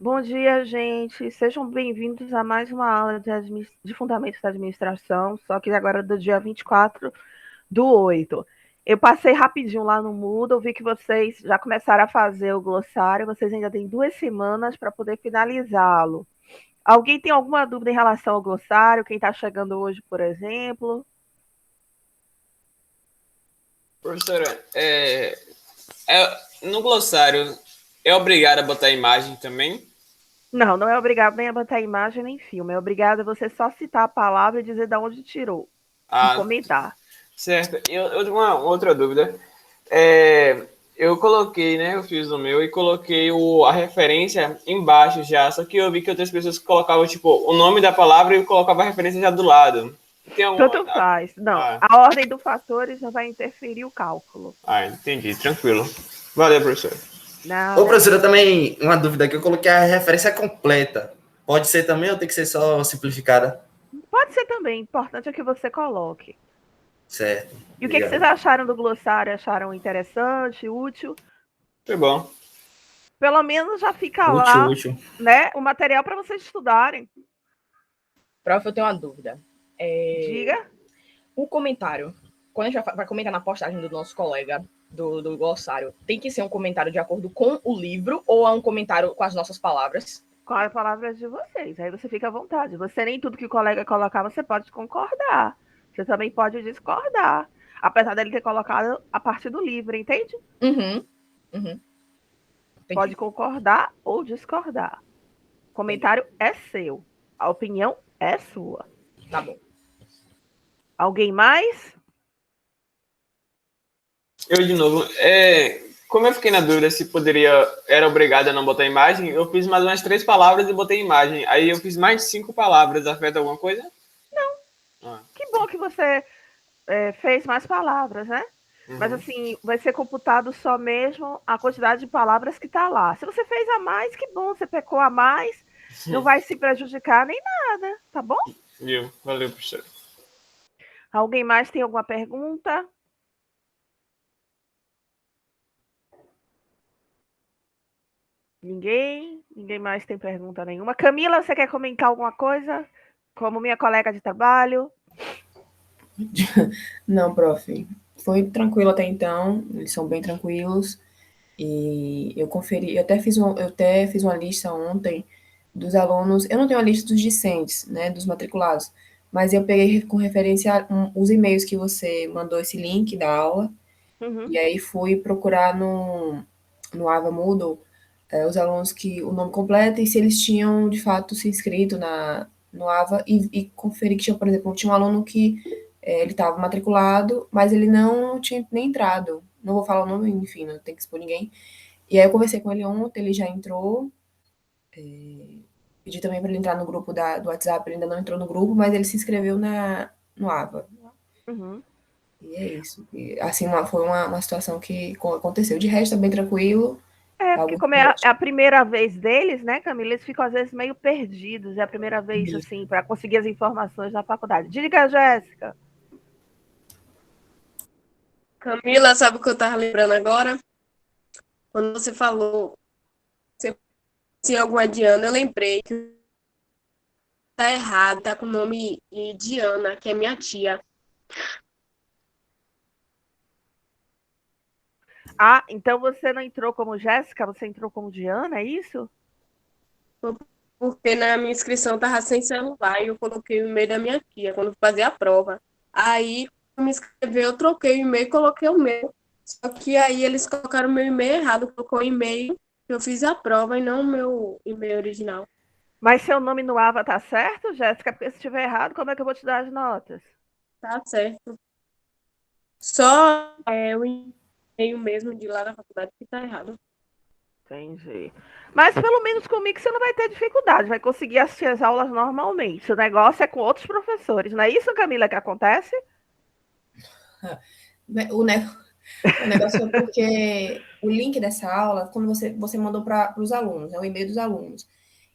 Bom dia, gente. Sejam bem-vindos a mais uma aula de Fundamentos da Administração, só que agora do dia 24/8. Eu passei rapidinho lá no Moodle, vi que vocês já começaram a fazer o glossário, vocês ainda têm 2 semanas para poder finalizá-lo. Alguém tem alguma dúvida em relação ao glossário? Quem está chegando hoje, por exemplo? Professora, no glossário é obrigado a botar imagem também? Não, não é obrigado nem a botar imagem nem filme. É obrigado a você só citar a palavra e dizer de onde tirou e Ah, comentar. certo. Eu tenho uma outra dúvida. É, eu coloquei, né? Eu fiz o meu e coloquei a referência embaixo já. Só que eu vi que outras pessoas colocavam, tipo, o nome da palavra e colocava a referência já do lado. Tem alguma. Tanto faz. Não, Ah, a ordem dos fatores não vai interferir o cálculo. entendi. Tranquilo. Valeu, professor. Ô, Nada. professora, também uma dúvida aqui. Eu coloquei a referência completa. Pode ser também ou tem que ser só simplificada? Pode ser também. Importante é que você coloque. Certo. E o que vocês Obrigado. acharam do glossário? Acharam interessante, útil? Foi bom. Pelo menos já fica Útil, lá, útil. né, o material para vocês estudarem. Prof, eu tenho uma dúvida. Diga. Um comentário. Quando a gente vai comentar na postagem do nosso colega do glossário, tem que ser um comentário de acordo com o livro ou é um comentário com as nossas palavras? Qual é a palavra de vocês? Aí você fica à vontade. Você nem tudo que o colega colocar, você pode concordar. Você também pode discordar. Apesar dele ter colocado a parte do livro, entende? Uhum. Pode concordar ou discordar. O comentário é seu. A opinião é sua. Tá bom. Alguém mais? Eu de novo. Como eu fiquei na dúvida se era obrigado a não botar imagem, eu fiz mais umas 3 palavras e botei imagem. Aí eu fiz mais de 5 palavras. Afeta alguma coisa? Que bom que você fez mais palavras, né? Mas assim, vai ser computado só mesmo a quantidade de palavras que está lá. Se você fez a mais, que bom, você pecou a mais, não vai se prejudicar nem nada, tá bom? Viu? Valeu, professor. Alguém mais tem alguma pergunta? Ninguém? Ninguém mais tem pergunta nenhuma. Camila, você quer comentar alguma coisa? Como minha colega de trabalho? Não, prof. Foi tranquilo até então, eles são bem tranquilos. E eu conferi, eu até fiz uma lista ontem dos alunos. Eu não tenho a lista dos discentes, né, dos matriculados, mas eu peguei com referência os e-mails que você mandou esse link da aula, e aí fui procurar no Ava Moodle os alunos que o nome completo e se eles tinham de fato se inscrito no Ava e conferi que tinha, por exemplo, tinha um aluno que ele estava matriculado, mas ele não tinha nem entrado. Não vou falar o nome, enfim, não tem que expor ninguém. E aí eu conversei com ele ontem, ele já entrou. Pedi também para ele entrar no grupo do WhatsApp, ele ainda não entrou no grupo, mas ele se inscreveu no AVA. Uhum. E é isso. E, assim, foi uma situação que aconteceu. De resto, é bem tranquilo. Porque como é a primeira vez deles, né, Camila, eles ficam às vezes meio perdidos. É a primeira vez, assim, para conseguir as informações na faculdade. Diga, Jéssica. Camila, sabe o que eu tava lembrando agora? Quando você falou se tinha alguma Diana, eu lembrei que tá errado, tá com o nome de Diana, que é minha tia. Ah, então você não entrou como Jéssica, você entrou como Diana, é isso? Porque na minha inscrição tava sem celular e eu coloquei o e-mail da minha tia quando eu fazia a prova. Aí, quando me inscrevi, eu troquei o e-mail e coloquei o meu. Só que aí eles colocaram o meu e-mail errado, colocou o e-mail que eu fiz a prova e não o meu e-mail original. Mas seu nome no AVA tá certo, Jéssica? Porque se estiver errado, como é que eu vou te dar as notas? Tá certo. Só o e-mail mesmo de lá da faculdade que tá errado. Entendi. Mas pelo menos comigo você não vai ter dificuldade, vai conseguir assistir as aulas normalmente. O negócio é com outros professores, não é isso, Camila, que acontece? O negócio foi porque o link dessa aula, quando você mandou para os alunos, é o e-mail dos alunos.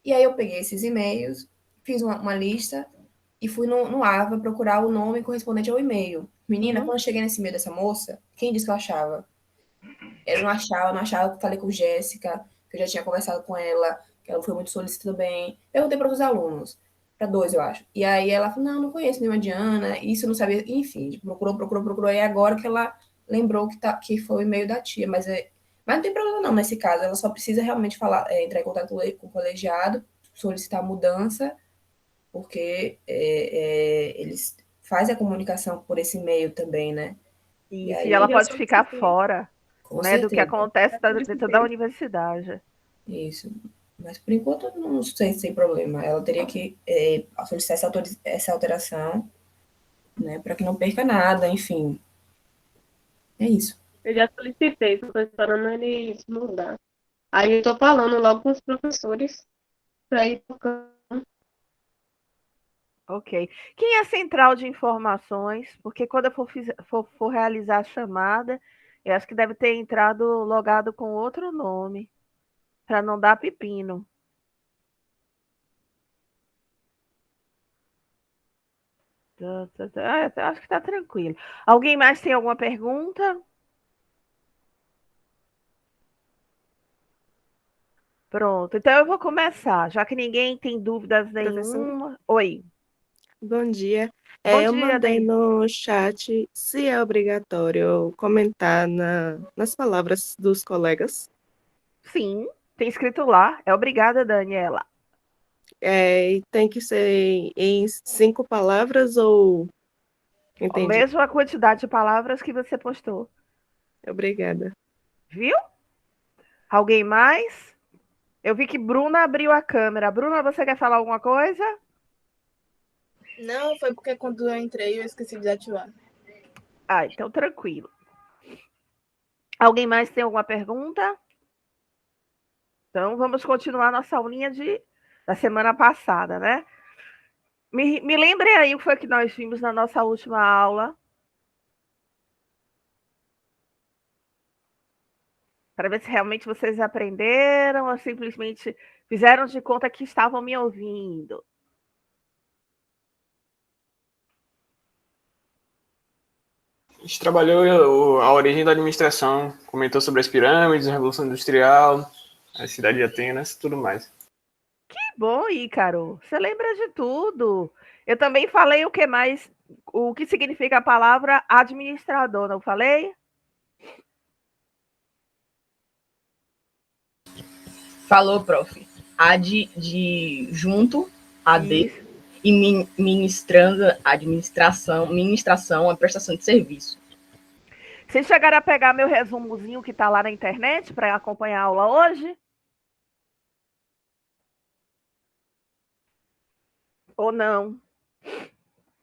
E aí eu peguei esses e-mails, fiz uma lista e fui no Ava procurar o nome correspondente ao e-mail. Menina, quando eu cheguei nesse e-mail dessa moça, quem disse que eu achava? Eu não achava, falei com Jéssica, que eu já tinha conversado com ela, que ela foi muito solícita também. Perguntei para os alunos, para 2, eu acho. E aí ela falou, não conheço nenhuma Diana, isso eu não sabia, enfim, procurou, e agora que ela lembrou que foi o e-mail da tia, mas não tem problema não nesse caso, ela só precisa realmente entrar em contato com o colegiado, solicitar mudança, porque eles fazem a comunicação por esse e-mail também, né? E Isso, e aí, ela Eu já pode ficar solicitei. fora, com né, do que certeza, acontece dentro da Solicitei. universidade. isso. Mas por enquanto eu não sei se tem problema. Ela teria que solicitar essa alteração, né, para que não perca nada, enfim. É isso. Eu já solicitei, só tô esperando eles mudar. Aí eu tô falando logo com os professores para ir tocando. Ok. Quem é a central de informações? Porque quando eu for realizar a chamada, eu acho que deve ter entrado logado com outro nome, para não dar pepino. Acho que está tranquilo. Alguém mais tem alguma pergunta? Pronto, então eu vou começar, já que ninguém tem dúvidas Professor, nenhuma. Oi, bom dia. bom Eu dia, mandei Dani. no chat se é obrigatório comentar nas palavras dos colegas. Sim, tem escrito lá. É obrigada, Daniela. E tem que ser em 5 palavras ou... A Entendi. mesma quantidade de palavras que você postou. Obrigada. Viu? Alguém mais? Eu vi que Bruna abriu a câmera. Bruna, você quer falar alguma coisa? Não, foi porque quando eu entrei eu esqueci de desativar. Ah, então tranquilo. Alguém mais tem alguma pergunta? Então vamos continuar nossa aulinha da semana passada, né? Me lembrem aí o que foi que nós vimos na nossa última aula. Para ver se realmente vocês aprenderam ou simplesmente fizeram de conta que estavam me ouvindo. A gente trabalhou a origem da administração, comentou sobre as pirâmides, a Revolução Industrial, a cidade de Atenas, tudo mais. Que bom, Ícaro. Você lembra de tudo. Eu também falei o que mais, o que significa a palavra administrador, não falei? Falou, prof. A de junto, AD, Isso. e ministrando, ministração, a prestação de serviço. Vocês chegaram a pegar meu resumozinho que está lá na internet para acompanhar a aula hoje? Ou não?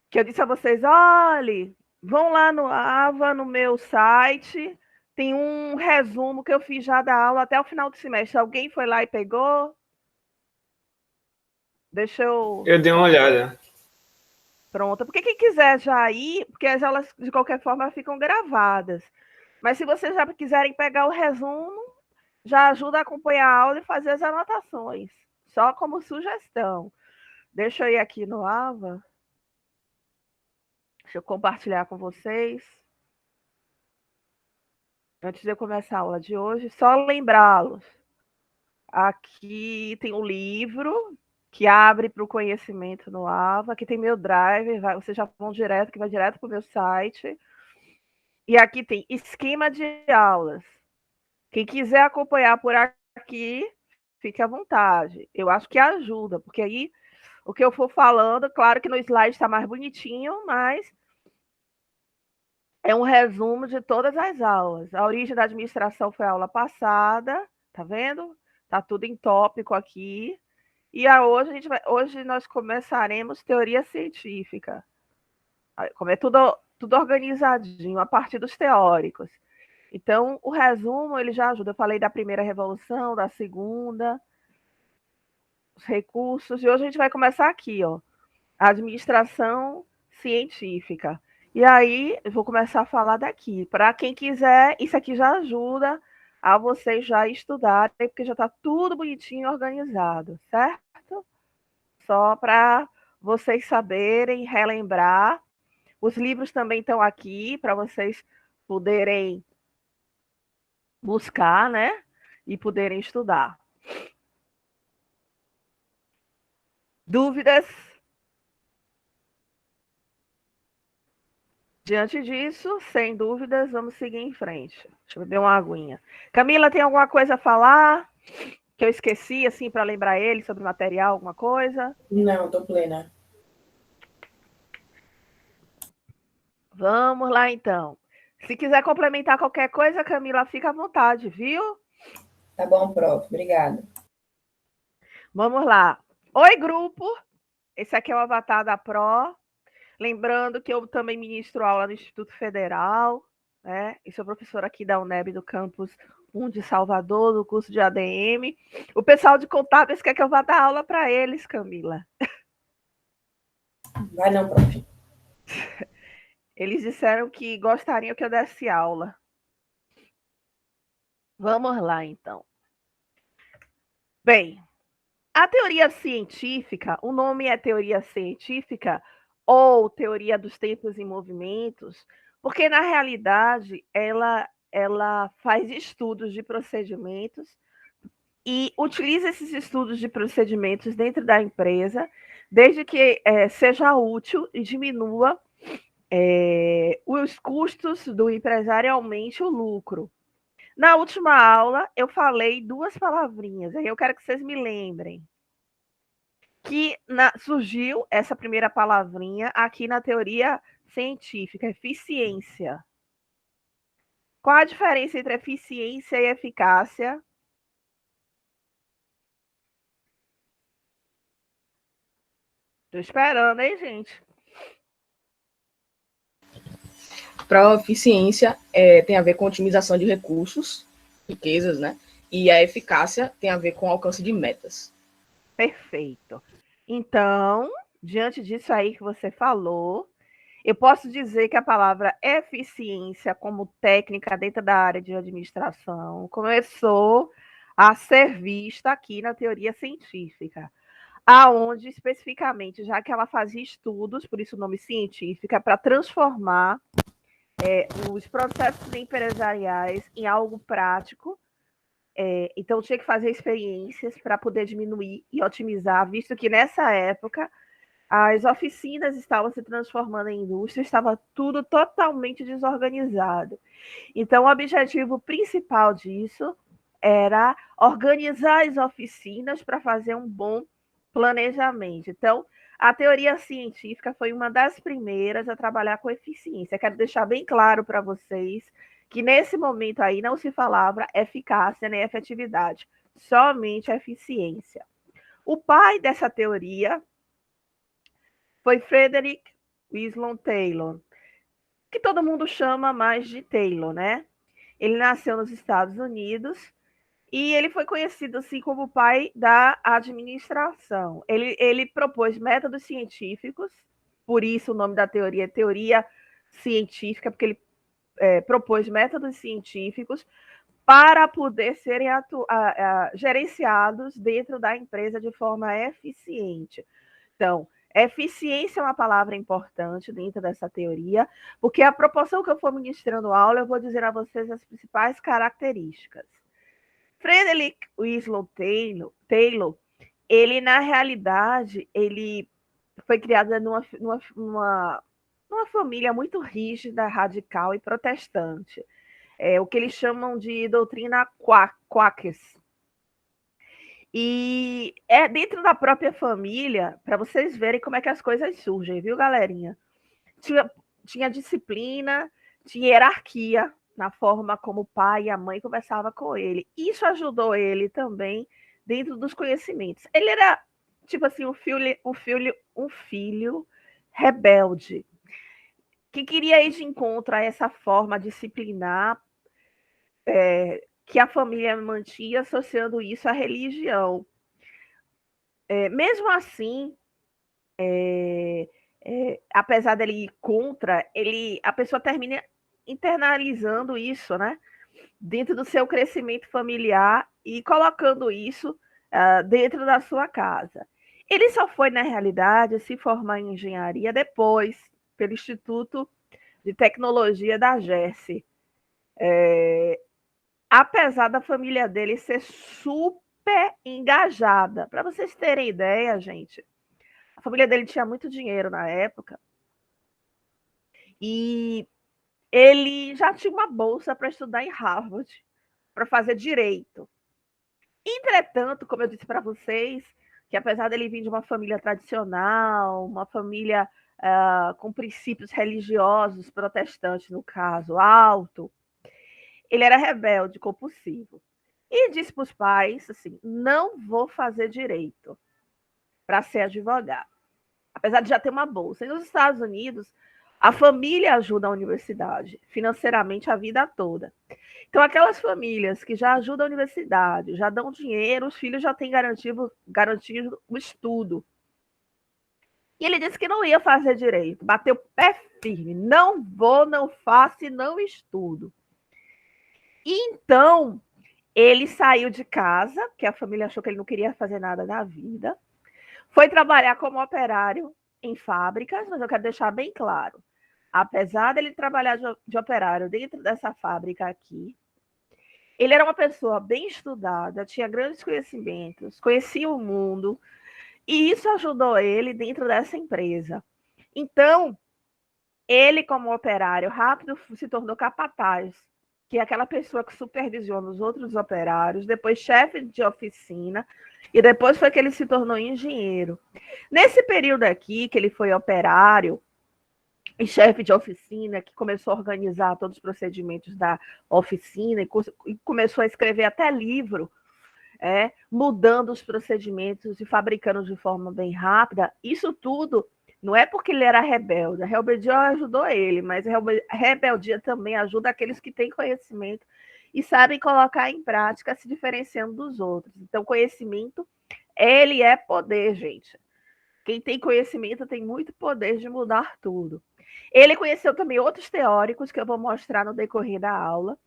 Que eu disse a vocês, olhe, vão lá no AVA, no meu site, tem um resumo que eu fiz já da aula até o final do semestre. Alguém foi lá e pegou? Deixa eu... Eu dei uma olhada. Pronto. Porque quem quiser já ir, porque as aulas, de qualquer forma, ficam gravadas. Mas se vocês já quiserem pegar o resumo, já ajuda a acompanhar a aula e fazer as anotações. Só como sugestão. Deixa eu ir aqui no AVA. Deixa eu compartilhar com vocês. Antes de eu começar a aula de hoje, só lembrá-los. Aqui tem um livro que abre para o conhecimento no AVA. Aqui tem meu drive, vocês já vão direto, que vai direto para o meu site. E aqui tem esquema de aulas. Quem quiser acompanhar por aqui, fique à vontade. Eu acho que ajuda, porque aí o que eu for falando, claro que no slide está mais bonitinho, mas é um resumo de todas as aulas. A origem da administração foi a aula passada, tá vendo? Tá tudo em tópico aqui. E hoje nós começaremos teoria científica. Como é tudo organizadinho, a partir dos teóricos. Então, o resumo ele já ajuda. Eu falei da primeira revolução, da segunda, os recursos, e hoje a gente vai começar aqui, ó, a administração científica. E aí, eu vou começar a falar daqui. Para quem quiser, isso aqui já ajuda a vocês já estudarem, porque já está tudo bonitinho organizado, certo? Só para vocês saberem, relembrar. Os livros também estão aqui para vocês poderem buscar, né? E poderem estudar. Dúvidas? Diante disso, sem dúvidas, vamos seguir em frente. Deixa eu beber uma aguinha. Camila, tem alguma coisa a falar que eu esqueci, assim, para lembrar ele sobre o material, alguma coisa? Não, tô plena. Vamos lá, então. Se quiser complementar qualquer coisa, Camila, fica à vontade, viu? Tá bom, prof. Obrigada. Vamos lá. Oi, grupo. Esse aqui é o Avatar da Pro. Lembrando que eu também ministro aula no Instituto Federal, né? E sou professora aqui da UNEB do campus 1 de Salvador, do curso de ADM. O pessoal de contábeis quer que eu vá dar aula para eles, Camila. Vai não, prof. Eles disseram que gostariam que eu desse aula. Vamos lá, então. Bem, a teoria científica, o nome é teoria científica ou teoria dos tempos em movimentos, porque na realidade ela faz estudos de procedimentos e utiliza esses estudos de procedimentos dentro da empresa, desde que seja útil e diminua os custos do empresário e aumente o lucro. Na última aula, eu falei duas palavrinhas, aí eu quero que vocês me lembrem. Que surgiu essa primeira palavrinha aqui na teoria científica, eficiência. Qual a diferença entre eficiência e eficácia? Estou esperando, hein, gente? Prof, ciência tem a ver com otimização de recursos, riquezas, né? E a eficácia tem a ver com alcance de metas. Perfeito. Então, diante disso aí que você falou, eu posso dizer que a palavra eficiência, como técnica dentro da área de administração, começou a ser vista aqui na teoria científica, aonde especificamente, já que ela fazia estudos, por isso o nome científica, para transformar os processos empresariais em algo prático. Então, tinha que fazer experiências para poder diminuir e otimizar, visto que nessa época as oficinas estavam se transformando em indústria, estava tudo totalmente desorganizado. Então, o objetivo principal disso era organizar as oficinas para fazer um bom planejamento. Então, a teoria científica foi uma das primeiras a trabalhar com eficiência. Quero deixar bem claro para vocês que nesse momento aí não se falava eficácia nem efetividade, somente eficiência. O pai dessa teoria foi Frederick Winslow Taylor, que todo mundo chama mais de Taylor, né? Ele nasceu nos Estados Unidos e ele foi conhecido assim como o pai da administração. Ele propôs métodos científicos, por isso o nome da teoria é teoria científica, porque ele propôs métodos científicos para poder serem gerenciados dentro da empresa de forma eficiente. Então, eficiência é uma palavra importante dentro dessa teoria, porque a proporção que eu for ministrando aula, eu vou dizer a vocês as principais características. Frederick Winslow Taylor, ele, na realidade, ele foi criado numa família muito rígida, radical e protestante. O que eles chamam de doutrina Quakers. E é dentro da própria família, para vocês verem como é que as coisas surgem, viu, galerinha? Tinha disciplina, tinha hierarquia na forma como o pai e a mãe conversavam com ele. Isso ajudou ele também dentro dos conhecimentos. Ele era, tipo assim, um filho rebelde, que queria ir de encontro a essa forma disciplinar que a família mantinha, associando isso à religião. Mesmo assim, apesar dele ir contra, a pessoa termina internalizando isso, né? Dentro do seu crescimento familiar e colocando isso dentro da sua casa. Ele só foi, na realidade, se formar em engenharia depois, pelo Instituto de Tecnologia da Jersey. Apesar da família dele ser super engajada. Para vocês terem ideia, gente, A família dele tinha muito dinheiro na época. E ele já tinha uma bolsa para estudar em Harvard, para fazer direito. Entretanto, como eu disse para vocês, que apesar dele vir de uma família tradicional, uma família com princípios religiosos, protestantes no caso, alto, ele era rebelde, compulsivo. E disse para os pais assim: não vou fazer direito para ser advogado. Apesar de já ter uma bolsa. E nos Estados Unidos, a família ajuda a universidade, financeiramente a vida toda. Então, aquelas famílias que já ajudam a universidade, já dão dinheiro, os filhos já têm garantido o estudo. E ele disse que não ia fazer direito, bateu o pé firme. Não vou, não faço e não estudo. Então, ele saiu de casa, porque a família achou que ele não queria fazer nada na vida. Foi trabalhar como operário em fábricas, mas eu quero deixar bem claro. Apesar dele trabalhar de operário dentro dessa fábrica aqui, ele era uma pessoa bem estudada, tinha grandes conhecimentos, conhecia o mundo, e isso ajudou ele dentro dessa empresa. Então, ele, como operário, rápido se tornou capataz, que é aquela pessoa que supervisiona os outros operários, depois chefe de oficina, e depois foi que ele se tornou engenheiro. Nesse período aqui, que ele foi operário e chefe de oficina, que começou a organizar todos os procedimentos da oficina e começou a escrever até livro, mudando os procedimentos e fabricando de forma bem rápida, isso tudo não é porque ele era rebelde. A rebeldia ajudou ele, mas a rebeldia também ajuda aqueles que têm conhecimento e sabem colocar em prática, se diferenciando dos outros. Então, conhecimento, ele é poder, gente. Quem tem conhecimento tem muito poder de mudar tudo. Ele conheceu também outros teóricos que eu vou mostrar no decorrer da aula,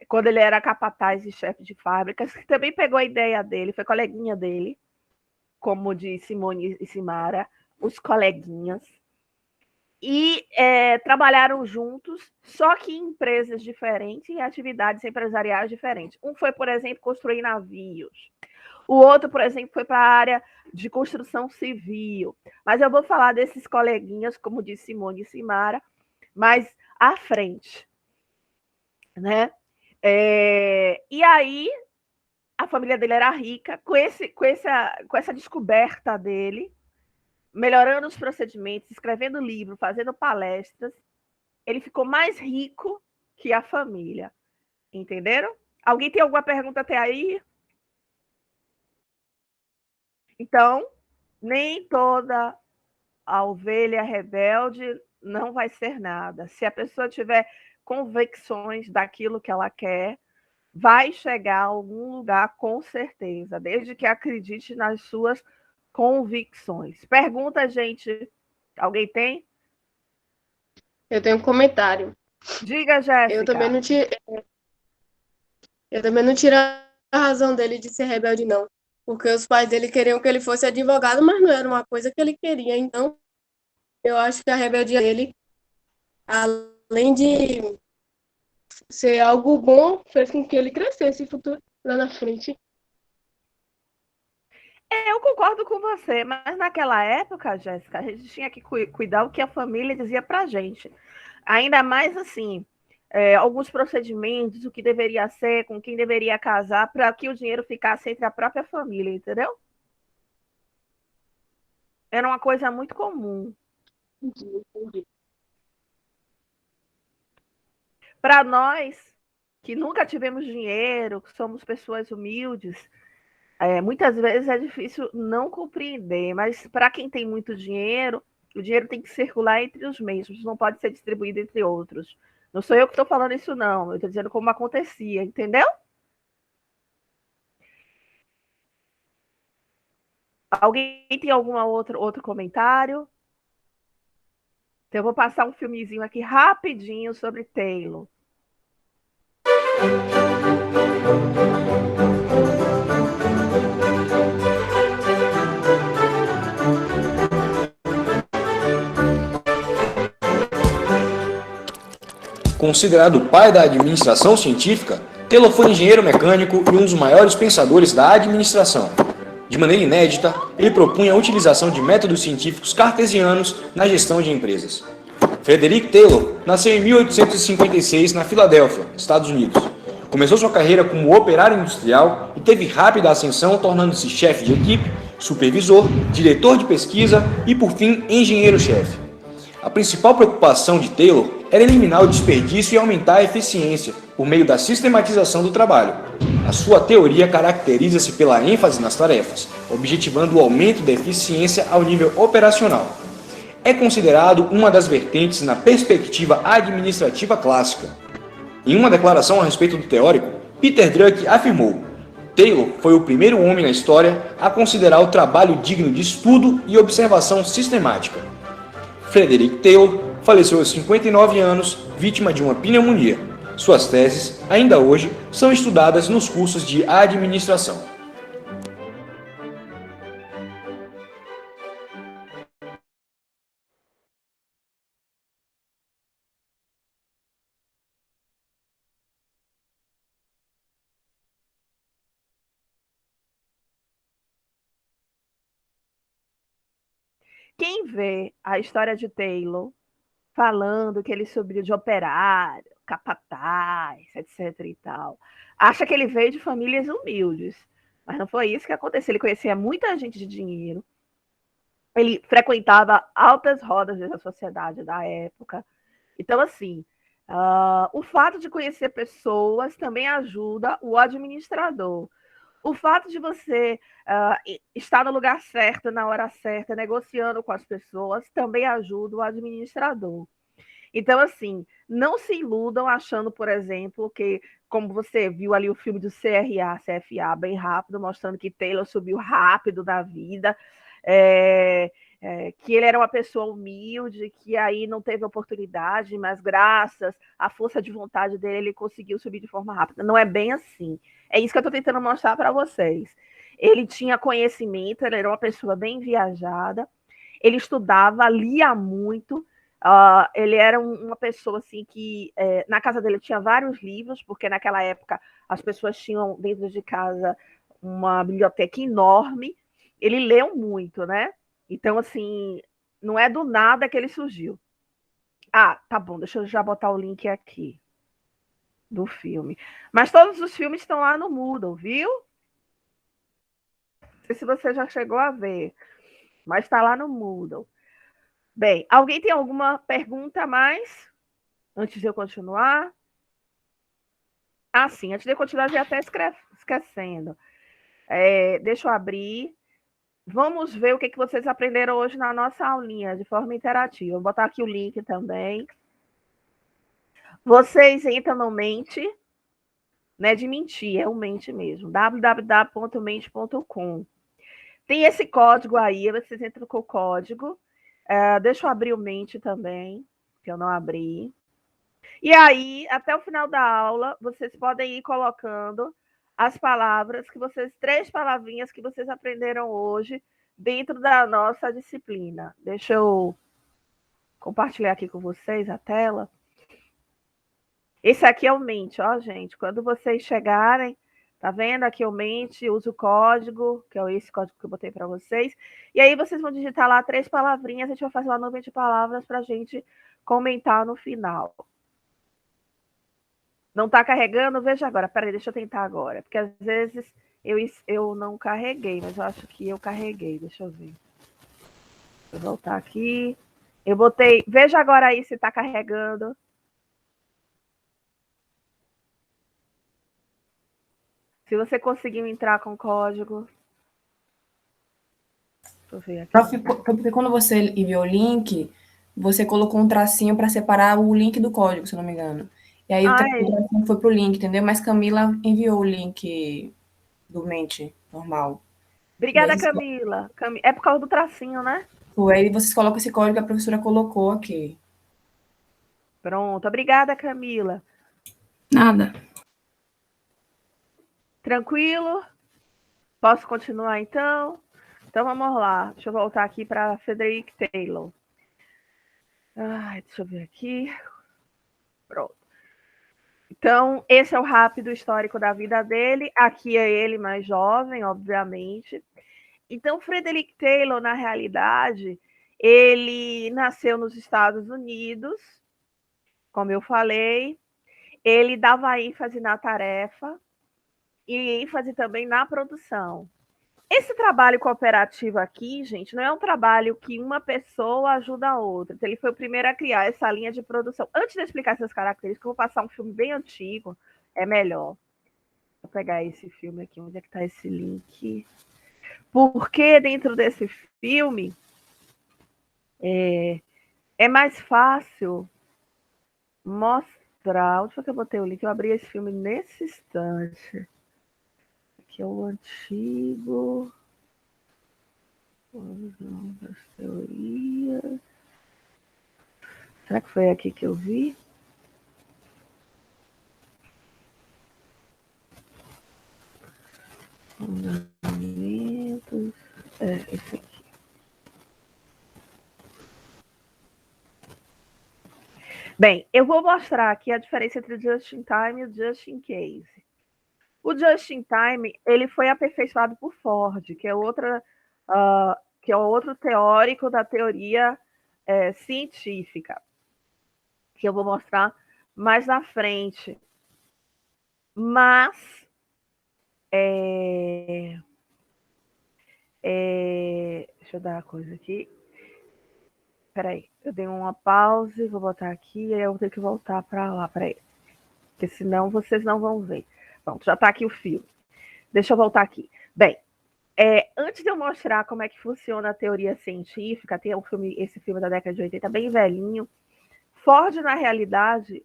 quando ele era capataz e chefe de fábricas, que também pegou a ideia dele, foi coleguinha dele, como de Simone e Simara, os coleguinhas, e trabalharam juntos, só que em empresas diferentes e atividades empresariais diferentes. Um foi, por exemplo, construir navios. O outro, por exemplo, foi para a área de construção civil. Mas eu vou falar desses coleguinhas, como disse Simone e Simara, mais à frente, né? E aí, a família dele era rica, com essa descoberta dele, melhorando os procedimentos, escrevendo livro, fazendo palestras, ele ficou mais rico que a família. Entenderam? Alguém tem alguma pergunta até aí? Então, nem toda a ovelha rebelde não vai ser nada. Se a pessoa tiver convicções daquilo que ela quer, vai chegar a algum lugar com certeza, desde que acredite nas suas convicções. Pergunta, gente. Alguém tem? Eu tenho um comentário. Diga, Jéssica. Eu também não tiro a razão dele de ser rebelde, não. Porque os pais dele queriam que ele fosse advogado, mas não era uma coisa que ele queria. Então, eu acho que a rebeldia dele, além de ser algo bom, fez com que ele crescesse futuro lá na frente. Eu concordo com você, mas naquela época, Jéssica, a gente tinha que cuidar o que a família dizia pra gente. Ainda mais assim, alguns procedimentos, o que deveria ser, com quem deveria casar, para que o dinheiro ficasse entre a própria família, entendeu? Era uma coisa muito comum. Entendi. Para nós, que nunca tivemos dinheiro, que somos pessoas humildes, muitas vezes é difícil não compreender, mas para quem tem muito dinheiro, o dinheiro tem que circular entre os mesmos, não pode ser distribuído entre outros. Não sou eu que estou falando isso, não. Eu estou dizendo como acontecia, entendeu? Alguém tem algum outro comentário? Então, eu vou passar um filmezinho aqui rapidinho sobre Taylor. Considerado o pai da administração científica, Taylor foi engenheiro mecânico e um dos maiores pensadores da administração. De maneira inédita, ele propunha a utilização de métodos científicos cartesianos na gestão de empresas. Frederick Taylor nasceu em 1856 na Filadélfia, Estados Unidos. Começou sua carreira como operário industrial e teve rápida ascensão, tornando-se chefe de equipe, supervisor, diretor de pesquisa e, por fim, engenheiro-chefe. A principal preocupação de Taylor era eliminar o desperdício e aumentar a eficiência por meio da sistematização do trabalho. A sua teoria caracteriza-se pela ênfase nas tarefas, objetivando o aumento da eficiência ao nível operacional. É considerado uma das vertentes na perspectiva administrativa clássica. Em uma declaração a respeito do teórico, Peter Drucker afirmou: Taylor foi o primeiro homem na história a considerar o trabalho digno de estudo e observação sistemática. Frederick Taylor faleceu aos 59 anos, vítima de uma pneumonia. Suas teses, ainda hoje, são estudadas nos cursos de administração. Quem vê a história de Taylor falando que ele subiu de operário, capataz, etc e tal, acha que ele veio de famílias humildes. Mas não foi isso que aconteceu. Ele conhecia muita gente de dinheiro. Ele frequentava altas rodas da sociedade da época. Então, assim, o fato de conhecer pessoas também ajuda o administrador. O fato de você estar no lugar certo, na hora certa, negociando com as pessoas, também ajuda o administrador. Então, assim, não se iludam achando, por exemplo, que, como você viu ali o filme do CFA, bem rápido, mostrando que Taylor subiu rápido na vida, que ele era uma pessoa humilde, que aí não teve oportunidade, mas graças à força de vontade dele, ele conseguiu subir de forma rápida. Não é bem assim. É isso que eu estou tentando mostrar para vocês. Ele tinha conhecimento, ele era uma pessoa bem viajada, ele estudava, lia muito, ele era uma pessoa assim que na casa dele tinha vários livros, porque naquela época as pessoas tinham dentro de casa uma biblioteca enorme. Ele leu muito, né? Então, assim, não é do nada que ele surgiu. Tá bom, deixa eu já botar o link aqui do filme. Mas todos os filmes estão lá no Moodle, viu? Não sei se você já chegou a ver, mas está lá no Moodle. Bem, alguém tem alguma pergunta a mais? Antes de eu continuar? Sim, antes de eu continuar, eu já até esquecendo. Deixa eu abrir. Vamos ver o que vocês aprenderam hoje na nossa aulinha, de forma interativa. Vou botar aqui o link também. Vocês entram no Mente, não é de mentir, é o Mente mesmo, www.mente.com. Tem esse código aí, vocês entram com o código. Deixa eu abrir o Mente também, que eu não abri. E aí, até o final da aula, vocês podem ir colocando as palavras que vocês, 3 palavrinhas que vocês aprenderam hoje dentro da nossa disciplina. Deixa eu compartilhar aqui com vocês a tela. Esse aqui é o Mente, ó, gente. Quando vocês chegarem, tá vendo? Aqui é o Mente, usa o código, que é esse código que eu botei para vocês. E aí vocês vão digitar lá 3 palavrinhas, a gente vai fazer uma nuvem de palavras para a gente comentar no final. Não está carregando? Veja agora. Peraí, deixa eu tentar agora. Porque às vezes eu não carreguei, mas eu acho que eu carreguei. Deixa eu ver. Vou voltar aqui. Eu botei... Veja agora aí se está carregando. Se você conseguiu entrar com o código. Deixa eu ver aqui. Prof, porque quando você enviou o link, você colocou um tracinho para separar o link do código, se não me engano. E aí o tracinho foi pro link, entendeu? Mas Camila enviou o link do Mente normal. Obrigada, Camila. É por causa do tracinho, né? Aí vocês colocam esse código que a professora colocou aqui. Pronto. Obrigada, Camila. Nada. Tranquilo? Posso continuar, então? Então, vamos lá. Deixa eu voltar aqui para Frederick Taylor. Deixa eu ver aqui. Pronto. Então, esse é o rápido histórico da vida dele. Aqui é ele mais jovem, obviamente. Então, Frederick Taylor, na realidade, ele nasceu nos Estados Unidos, como eu falei, ele dava ênfase na tarefa e ênfase também na produção. Esse trabalho cooperativo aqui, gente, não é um trabalho que uma pessoa ajuda a outra. Então, ele foi o primeiro a criar essa linha de produção. Antes de explicar essas características, eu vou passar um filme bem antigo, é melhor. Vou pegar esse filme aqui, onde é que está esse link? Porque dentro desse filme é mais fácil mostrar. Onde foi que eu botei o link? Eu abri esse filme nesse instante. Aqui é o antigo. Das teorias. Será que foi aqui que eu vi? Fundamentos. Esse aqui. Bem, eu vou mostrar aqui a diferença entre o just in time e o just in case. O just in time ele foi aperfeiçoado por Ford, que é outro teórico da teoria científica, que eu vou mostrar mais na frente. Mas deixa eu dar a coisa aqui. Peraí, eu dei uma pausa, vou botar aqui, e aí eu vou ter que voltar para lá, peraí. Porque senão vocês não vão ver. Pronto, já está aqui o filme. Deixa eu voltar aqui. Bem, antes de eu mostrar como é que funciona a teoria científica, tem esse filme da década de 80, bem velhinho. Ford, na realidade,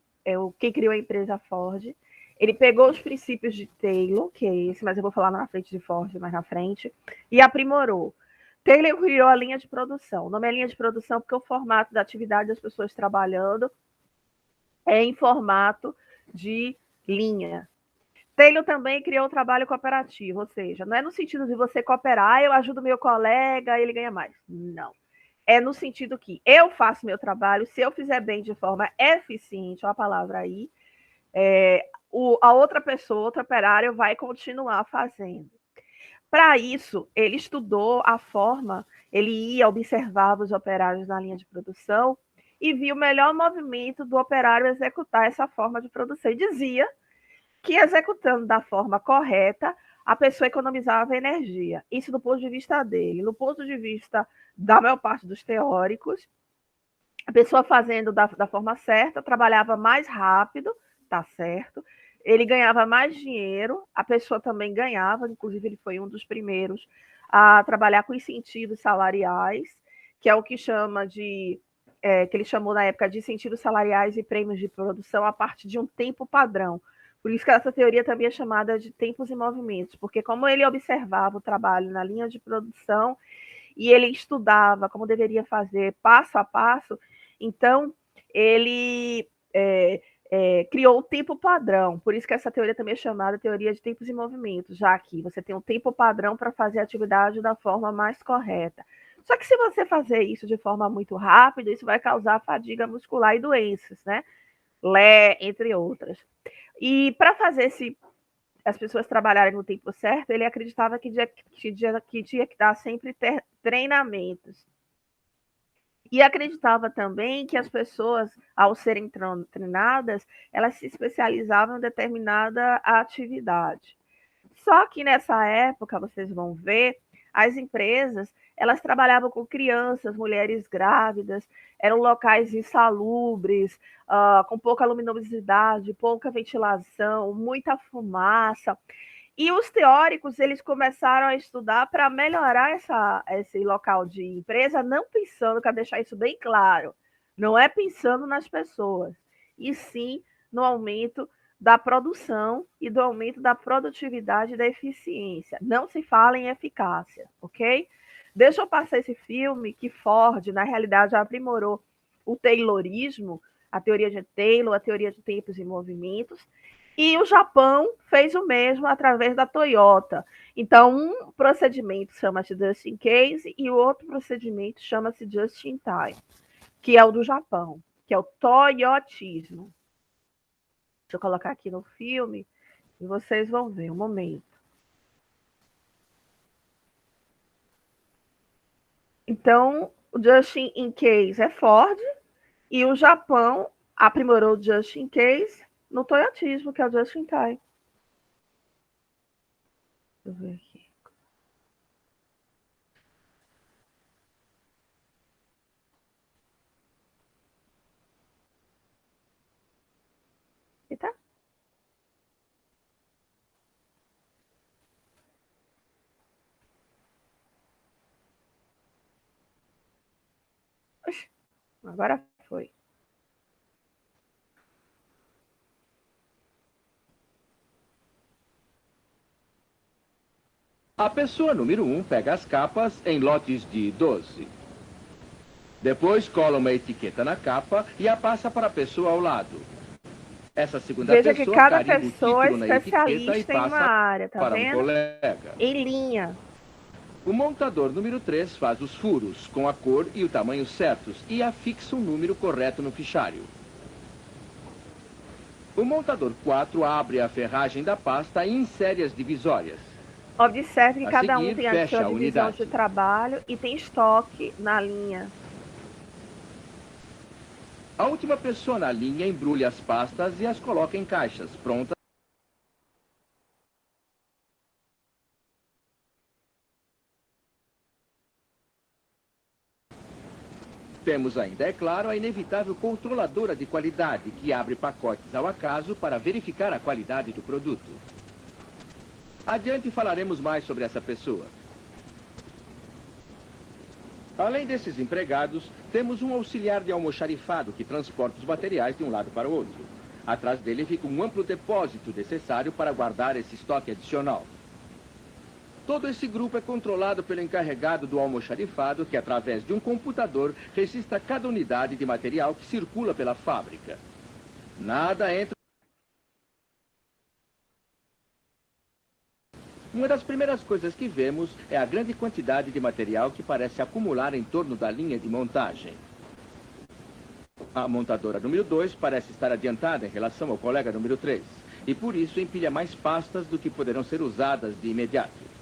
quem criou a empresa Ford. Ele pegou os princípios de Taylor, que é esse, mas eu vou falar na frente de Ford, mais na frente, e aprimorou. Taylor criou a linha de produção. O nome é linha de produção porque o formato da atividade das pessoas trabalhando é em formato de linha. Taylor também criou o trabalho cooperativo, ou seja, não é no sentido de você cooperar, eu ajudo meu colega, ele ganha mais. Não. É no sentido que eu faço meu trabalho, se eu fizer bem de forma eficiente, olha a palavra aí, a outra pessoa, outro operário, vai continuar fazendo. Para isso, ele estudou a forma, ele ia, observava os operários na linha de produção e via o melhor movimento do operário executar essa forma de produção. E dizia que executando da forma correta, a pessoa economizava energia. Isso do ponto de vista dele. No ponto de vista da maior parte dos teóricos, a pessoa fazendo da forma certa, trabalhava mais rápido, tá certo? Ele ganhava mais dinheiro, a pessoa também ganhava, inclusive ele foi um dos primeiros a trabalhar com incentivos salariais, que é o que chama que ele chamou na época de incentivos salariais e prêmios de produção a partir de um tempo padrão. Por isso que essa teoria também é chamada de tempos e movimentos, porque como ele observava o trabalho na linha de produção e ele estudava como deveria fazer passo a passo, então ele criou o tempo padrão. Por isso que essa teoria também é chamada teoria de tempos e movimentos, já que você tem um tempo padrão para fazer a atividade da forma mais correta. Só que se você fazer isso de forma muito rápida, isso vai causar fadiga muscular e doenças, né? Entre outras. E para fazer as pessoas trabalharem no tempo certo, ele acreditava que tinha que dar sempre treinamentos. E acreditava também que as pessoas, ao serem treinadas, elas se especializavam em determinada atividade. Só que nessa época, vocês vão ver, as empresas, elas trabalhavam com crianças, mulheres grávidas, eram locais insalubres, com pouca luminosidade, pouca ventilação, muita fumaça. E os teóricos, eles começaram a estudar para melhorar esse local de empresa, não pensando, quero deixar isso bem claro, não é pensando nas pessoas, e sim no aumento da produção e do aumento da produtividade e da eficiência. Não se fala em eficácia, ok? Deixa eu passar esse filme que Ford, na realidade, já aprimorou o Taylorismo, a teoria de Taylor, a teoria de tempos e movimentos, e o Japão fez o mesmo através da Toyota. Então, um procedimento chama-se Just in Case e o outro procedimento chama-se Just in Time, que é o do Japão, que é o toyotismo. Deixa eu colocar aqui no filme e vocês vão ver um momento. Então, o Just in Case é Ford e o Japão aprimorou o Just in Case no toyotismo, que é o Just in Time. Deixa eu ver aqui. E tá? Oxi, agora foi. A pessoa número 1 pega as capas em lotes de 12. Depois cola uma etiqueta na capa e a passa para a pessoa ao lado. Essa segunda Veja pessoa que cada carimba o pessoa é título na etiqueta e especialista em uma passa área, tá para um vendo? colega. Em linha. O montador número 3 faz os furos com a cor e o tamanho certos e afixa o número correto no fichário. O montador 4 abre a ferragem da pasta e insere as divisórias. Observe que A cada um seguir, tem a fecha sua a divisão unidade. de trabalho e tem estoque na linha. A última pessoa na linha embrulha as pastas e as coloca em caixas, prontas. Temos ainda, é claro, a inevitável controladora de qualidade, que abre pacotes ao acaso para verificar a qualidade do produto. Adiante falaremos mais sobre essa pessoa. Além desses empregados, temos um auxiliar de almoxarifado que transporta os materiais de um lado para o outro. Atrás dele fica um amplo depósito necessário para guardar esse estoque adicional. Todo esse grupo é controlado pelo encarregado do almoxarifado, que através de um computador registra cada unidade de material que circula pela fábrica. Nada entra. Uma das primeiras coisas que vemos é a grande quantidade de material que parece acumular em torno da linha de montagem. A montadora número 2 parece estar adiantada em relação ao colega número 3, e por isso empilha mais pastas do que poderão ser usadas de imediato.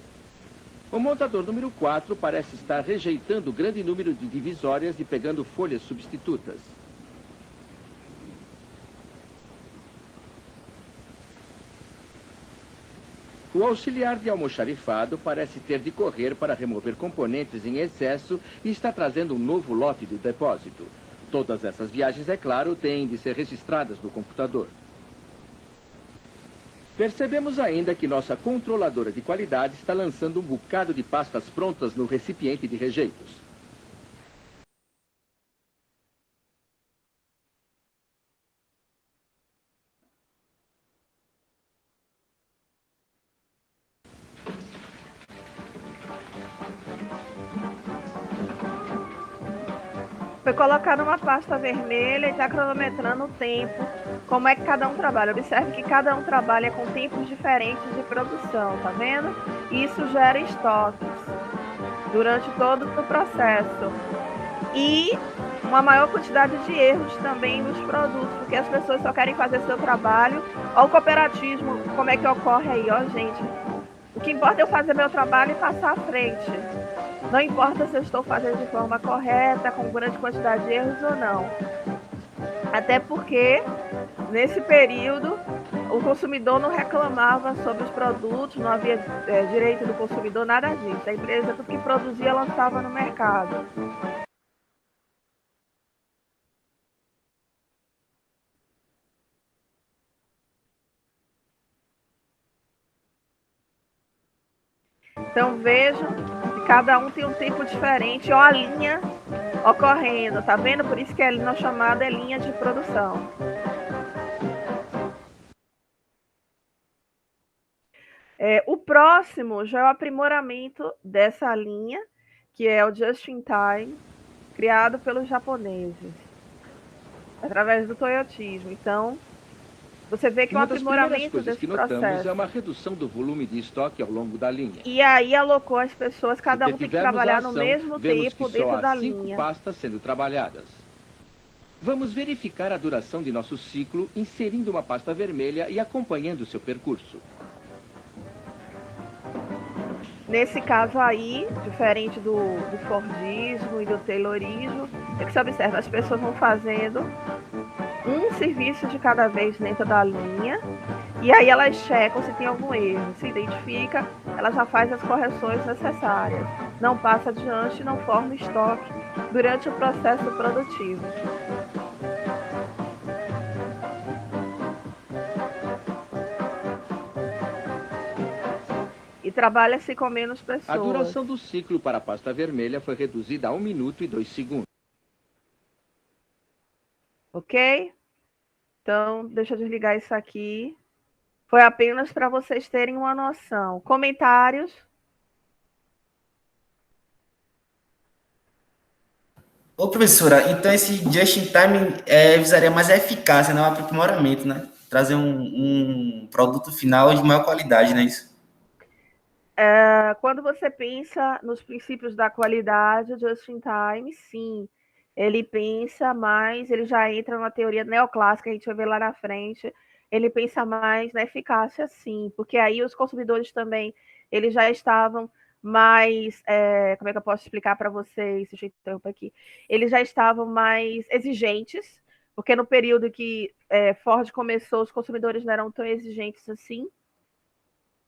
O montador número 4 parece estar rejeitando o grande número de divisórias e pegando folhas substitutas. O auxiliar de almoxarifado parece ter de correr para remover componentes em excesso e está trazendo um novo lote do depósito. Todas essas viagens, é claro, têm de ser registradas no computador. Percebemos ainda que nossa controladora de qualidade está lançando um bocado de pastas prontas no recipiente de rejeitos. Foi colocado uma pasta vermelha e está cronometrando o tempo, como é que cada um trabalha. Observe que cada um trabalha com tempos diferentes de produção, tá vendo? Isso gera estoques durante todo o processo. E uma maior quantidade de erros também nos produtos, porque as pessoas só querem fazer seu trabalho. Olha o cooperativismo, como é que ocorre aí, ó, gente. O que importa é eu fazer meu trabalho e passar à frente. Não importa se eu estou fazendo de forma correta, com grande quantidade de erros ou não. Até porque, nesse período, o consumidor não reclamava sobre os produtos, não havia direito do consumidor, nada disso. A empresa, tudo que produzia, lançava no mercado. Então, vejam que cada um tem um tempo diferente, ó, a linha ocorrendo, tá vendo? Por isso que a linha chamada é linha de produção. O próximo já é o aprimoramento dessa linha, que é o Just in Time, criado pelos japoneses, através do toyotismo. Então, você vê que o aprimoramento desse processo. É uma redução do volume de estoque ao longo da linha. E aí alocou as pessoas, cada um tem que trabalhar no mesmo tempo dentro da linha. 5 pastas sendo trabalhadas. Vamos verificar a duração de nosso ciclo inserindo uma pasta vermelha e acompanhando seu percurso. Nesse caso aí, diferente do Fordismo e do Taylorismo, é que você observa, as pessoas vão fazendo um serviço de cada vez dentro da linha, e aí elas checam se tem algum erro, se identifica, ela já faz as correções necessárias, não passa adiante e não forma estoque durante o processo produtivo. E trabalha-se com menos pessoas. A duração do ciclo para a pasta vermelha foi reduzida a 1 minuto e 2 segundos. Ok? Então, deixa eu desligar isso aqui. Foi apenas para vocês terem uma noção. Comentários? Ô, professora, então esse just in time visaria mais a eficácia, não o aprimoramento, né? Trazer um produto final de maior qualidade, não é isso? Quando você pensa nos princípios da qualidade, just in time, sim. Ele pensa mais, ele já entra na teoria neoclássica, a gente vai ver lá na frente. Ele pensa mais na eficácia, sim, porque aí os consumidores também, eles já estavam mais, como é que eu posso explicar para vocês, deixa eu interromper aqui, eles já estavam mais exigentes, porque no período que Ford começou, os consumidores não eram tão exigentes assim.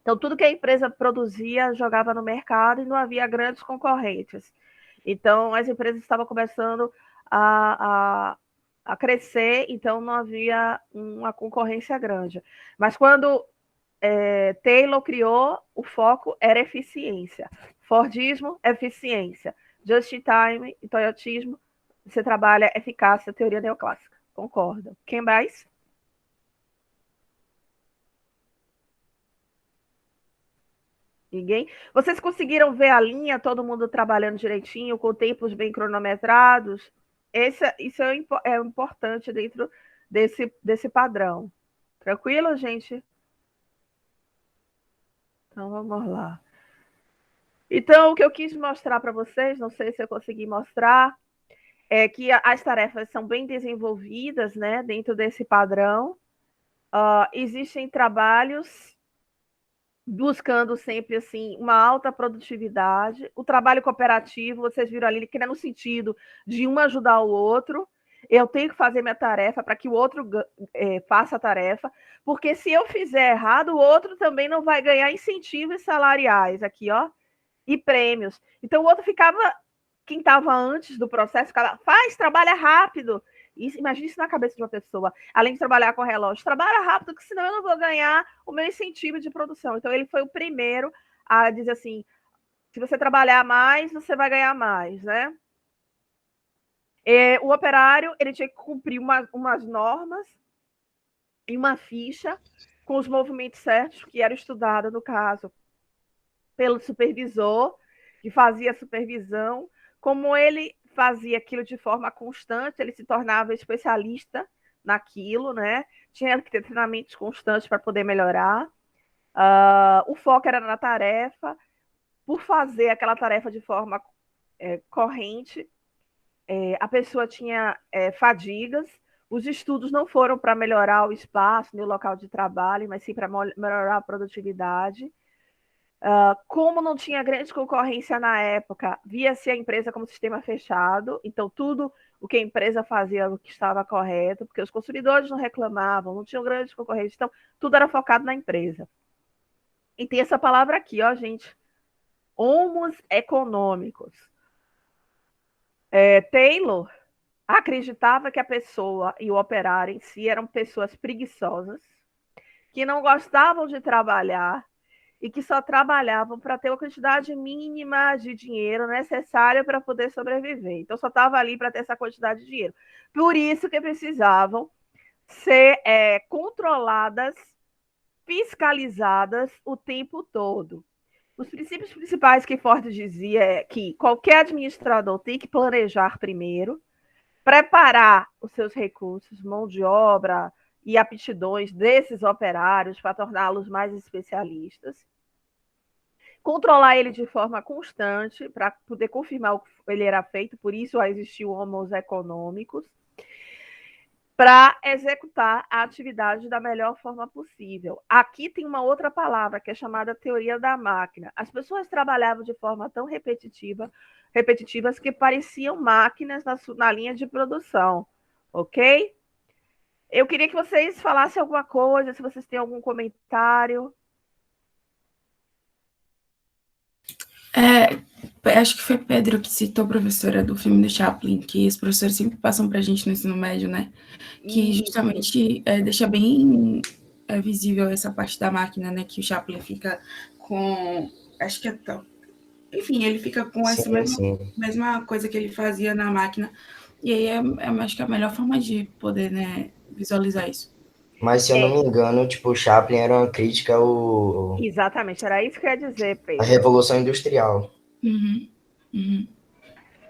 Então, tudo que a empresa produzia, jogava no mercado e não havia grandes concorrentes. Então, as empresas estavam começando a crescer, então não havia uma concorrência grande. Mas quando Taylor criou, o foco era eficiência. Fordismo, eficiência. Just in time e Toyotismo, você trabalha eficácia, teoria neoclássica. Concordo. Quem mais? Ninguém? Vocês conseguiram ver a linha, todo mundo trabalhando direitinho, com tempos bem cronometrados? Isso é importante dentro desse padrão. Tranquilo, gente? Então, vamos lá. Então, o que eu quis mostrar para vocês, não sei se eu consegui mostrar, é que as tarefas são bem desenvolvidas, né, dentro desse padrão. Existem trabalhos buscando sempre assim uma alta produtividade. O trabalho cooperativo, vocês viram ali que é no sentido de um ajudar o outro. Eu tenho que fazer minha tarefa para que o outro faça a tarefa, porque se eu fizer errado, o outro também não vai ganhar incentivos salariais aqui, ó, e prêmios. Então o outro ficava, quem estava antes do processo, ficava, trabalha rápido. Imagina isso na cabeça de uma pessoa. Além de trabalhar com relógio, trabalha rápido, porque senão eu não vou ganhar o meu incentivo de produção. Então, ele foi o primeiro a dizer assim, se você trabalhar mais, você vai ganhar mais, né? O operário, ele tinha que cumprir umas normas e uma ficha com os movimentos certos, que era estudado, no caso, pelo supervisor, que fazia a supervisão. Como ele fazia aquilo de forma constante, ele se tornava especialista naquilo, né? Tinha que ter treinamentos constantes para poder melhorar. O foco era na tarefa, por fazer aquela tarefa de forma corrente. A pessoa tinha fadigas. Os estudos não foram para melhorar o espaço nem o local de trabalho, mas sim para melhorar a produtividade. Como não tinha grande concorrência na época, via-se a empresa como sistema fechado, então tudo o que a empresa fazia era o que estava correto, porque os consumidores não reclamavam, não tinham grande concorrência, então tudo era focado na empresa. E tem essa palavra aqui, ó, gente, homos econômicos. Taylor acreditava que a pessoa e o operário em si eram pessoas preguiçosas, que não gostavam de trabalhar, e que só trabalhavam para ter uma quantidade mínima de dinheiro necessária para poder sobreviver. Então, só estava ali para ter essa quantidade de dinheiro. Por isso que precisavam ser controladas, fiscalizadas o tempo todo. Os princípios principais que Ford dizia é que qualquer administrador tem que planejar primeiro, preparar os seus recursos, mão de obra e aptidões desses operários para torná-los mais especialistas, controlar ele de forma constante para poder confirmar o que ele era feito, por isso existiam homos econômicos, para executar a atividade da melhor forma possível. Aqui tem uma outra palavra que é chamada teoria da máquina. As pessoas trabalhavam de forma tão repetitivas que pareciam máquinas na linha de produção, ok? Eu queria que vocês falassem alguma coisa, se vocês têm algum comentário. Acho que foi Pedro que citou, professora, do filme do Chaplin, que os professores sempre passam para a gente no ensino médio, né? Que justamente deixa bem visível essa parte da máquina, né? Que o Chaplin fica com... Acho que é tão... Enfim, ele fica com essa mesma coisa que ele fazia na máquina. E aí acho que é a melhor forma de poder, né, visualizar isso. Mas, se eu não me engano, tipo, o Chaplin era uma crítica ao... Exatamente, era isso que eu ia dizer, Pedro. A Revolução Industrial. Uhum.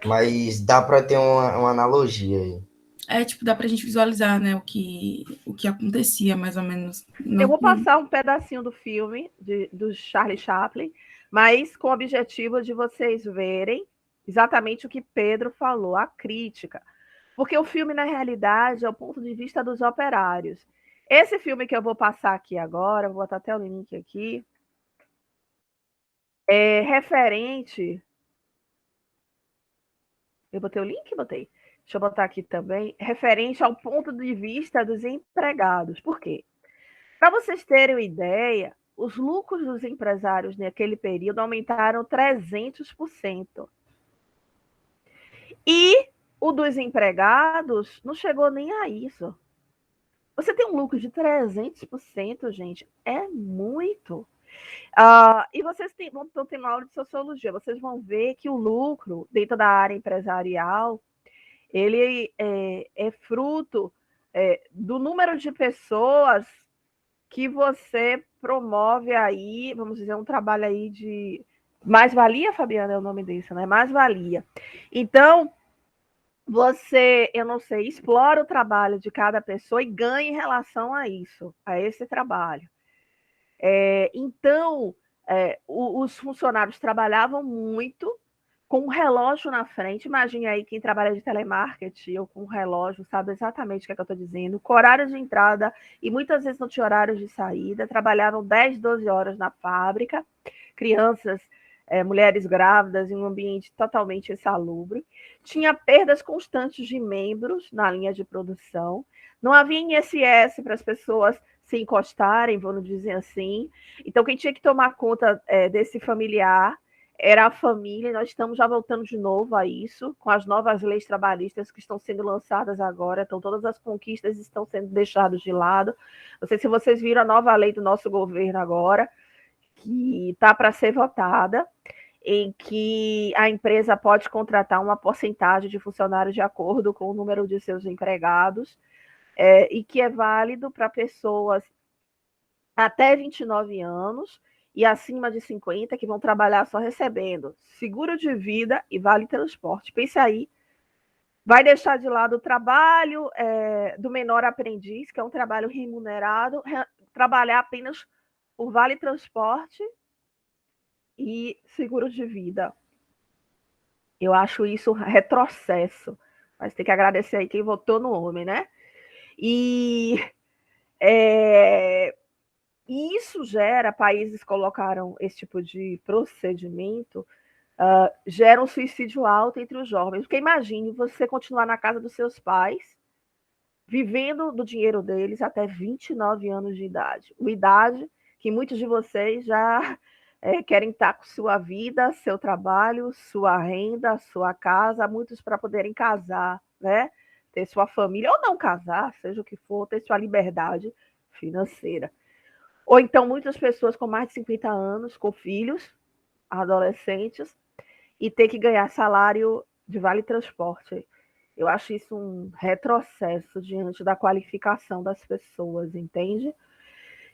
Mas dá para ter uma analogia aí. Tipo, dá pra gente visualizar, né, o que acontecia, mais ou menos. Eu vou passar um pedacinho do filme, do Charlie Chaplin, mas com o objetivo de vocês verem exatamente o que Pedro falou, a crítica. Porque o filme, na realidade, é o ponto de vista dos operários. Esse filme que eu vou passar aqui agora, vou botar até o link aqui, é referente... Eu botei o link? Botei. Deixa eu botar aqui também. Referente ao ponto de vista dos empregados. Por quê? Para vocês terem uma ideia, os lucros dos empresários naquele período aumentaram 300%. E o dos empregados não chegou nem a isso. Você tem um lucro de 300%, gente, é muito. E vocês vão ter uma aula de sociologia, vocês vão ver que o lucro dentro da área empresarial, ele é fruto do número de pessoas que você promove aí, vamos dizer, um trabalho aí de mais-valia, Fabiana, é o nome disso, né? Mais-valia. Então, você, eu não sei, explora o trabalho de cada pessoa e ganha em relação a isso, a esse trabalho. Então, os funcionários trabalhavam muito com um relógio na frente. Imagine aí quem trabalha de telemarketing ou com um relógio, sabe exatamente o que é que eu estou dizendo, com horário de entrada e muitas vezes não tinha horário de saída, trabalhavam 10, 12 horas na fábrica, crianças, mulheres grávidas em um ambiente totalmente insalubre, tinha perdas constantes de membros na linha de produção, não havia INSS para as pessoas se encostarem, vamos dizer assim. Então, quem tinha que tomar conta desse familiar era a família, e nós estamos já voltando de novo a isso, com as novas leis trabalhistas que estão sendo lançadas agora, então todas as conquistas estão sendo deixadas de lado. Não sei se vocês viram a nova lei do nosso governo agora, que está para ser votada, em que a empresa pode contratar uma porcentagem de funcionários de acordo com o número de seus empregados, e que é válido para pessoas até 29 anos e acima de 50, que vão trabalhar só recebendo seguro de vida e vale transporte. Pense aí, vai deixar de lado o trabalho do menor aprendiz, que é um trabalho remunerado, trabalhar apenas por vale transporte e seguro de vida. Eu acho isso um retrocesso, mas tem que agradecer aí quem votou no homem, né? E isso gera, países colocaram esse tipo de procedimento, gera um suicídio alto entre os jovens. Porque imagine você continuar na casa dos seus pais, vivendo do dinheiro deles até 29 anos de idade. Uma idade que muitos de vocês já querem estar com sua vida, seu trabalho, sua renda, sua casa, muitos para poderem casar, né? Ter sua família, ou não casar, seja o que for, ter sua liberdade financeira. Ou então muitas pessoas com mais de 50 anos, com filhos, adolescentes, e ter que ganhar salário de vale transporte. Eu acho isso um retrocesso diante da qualificação das pessoas, entende?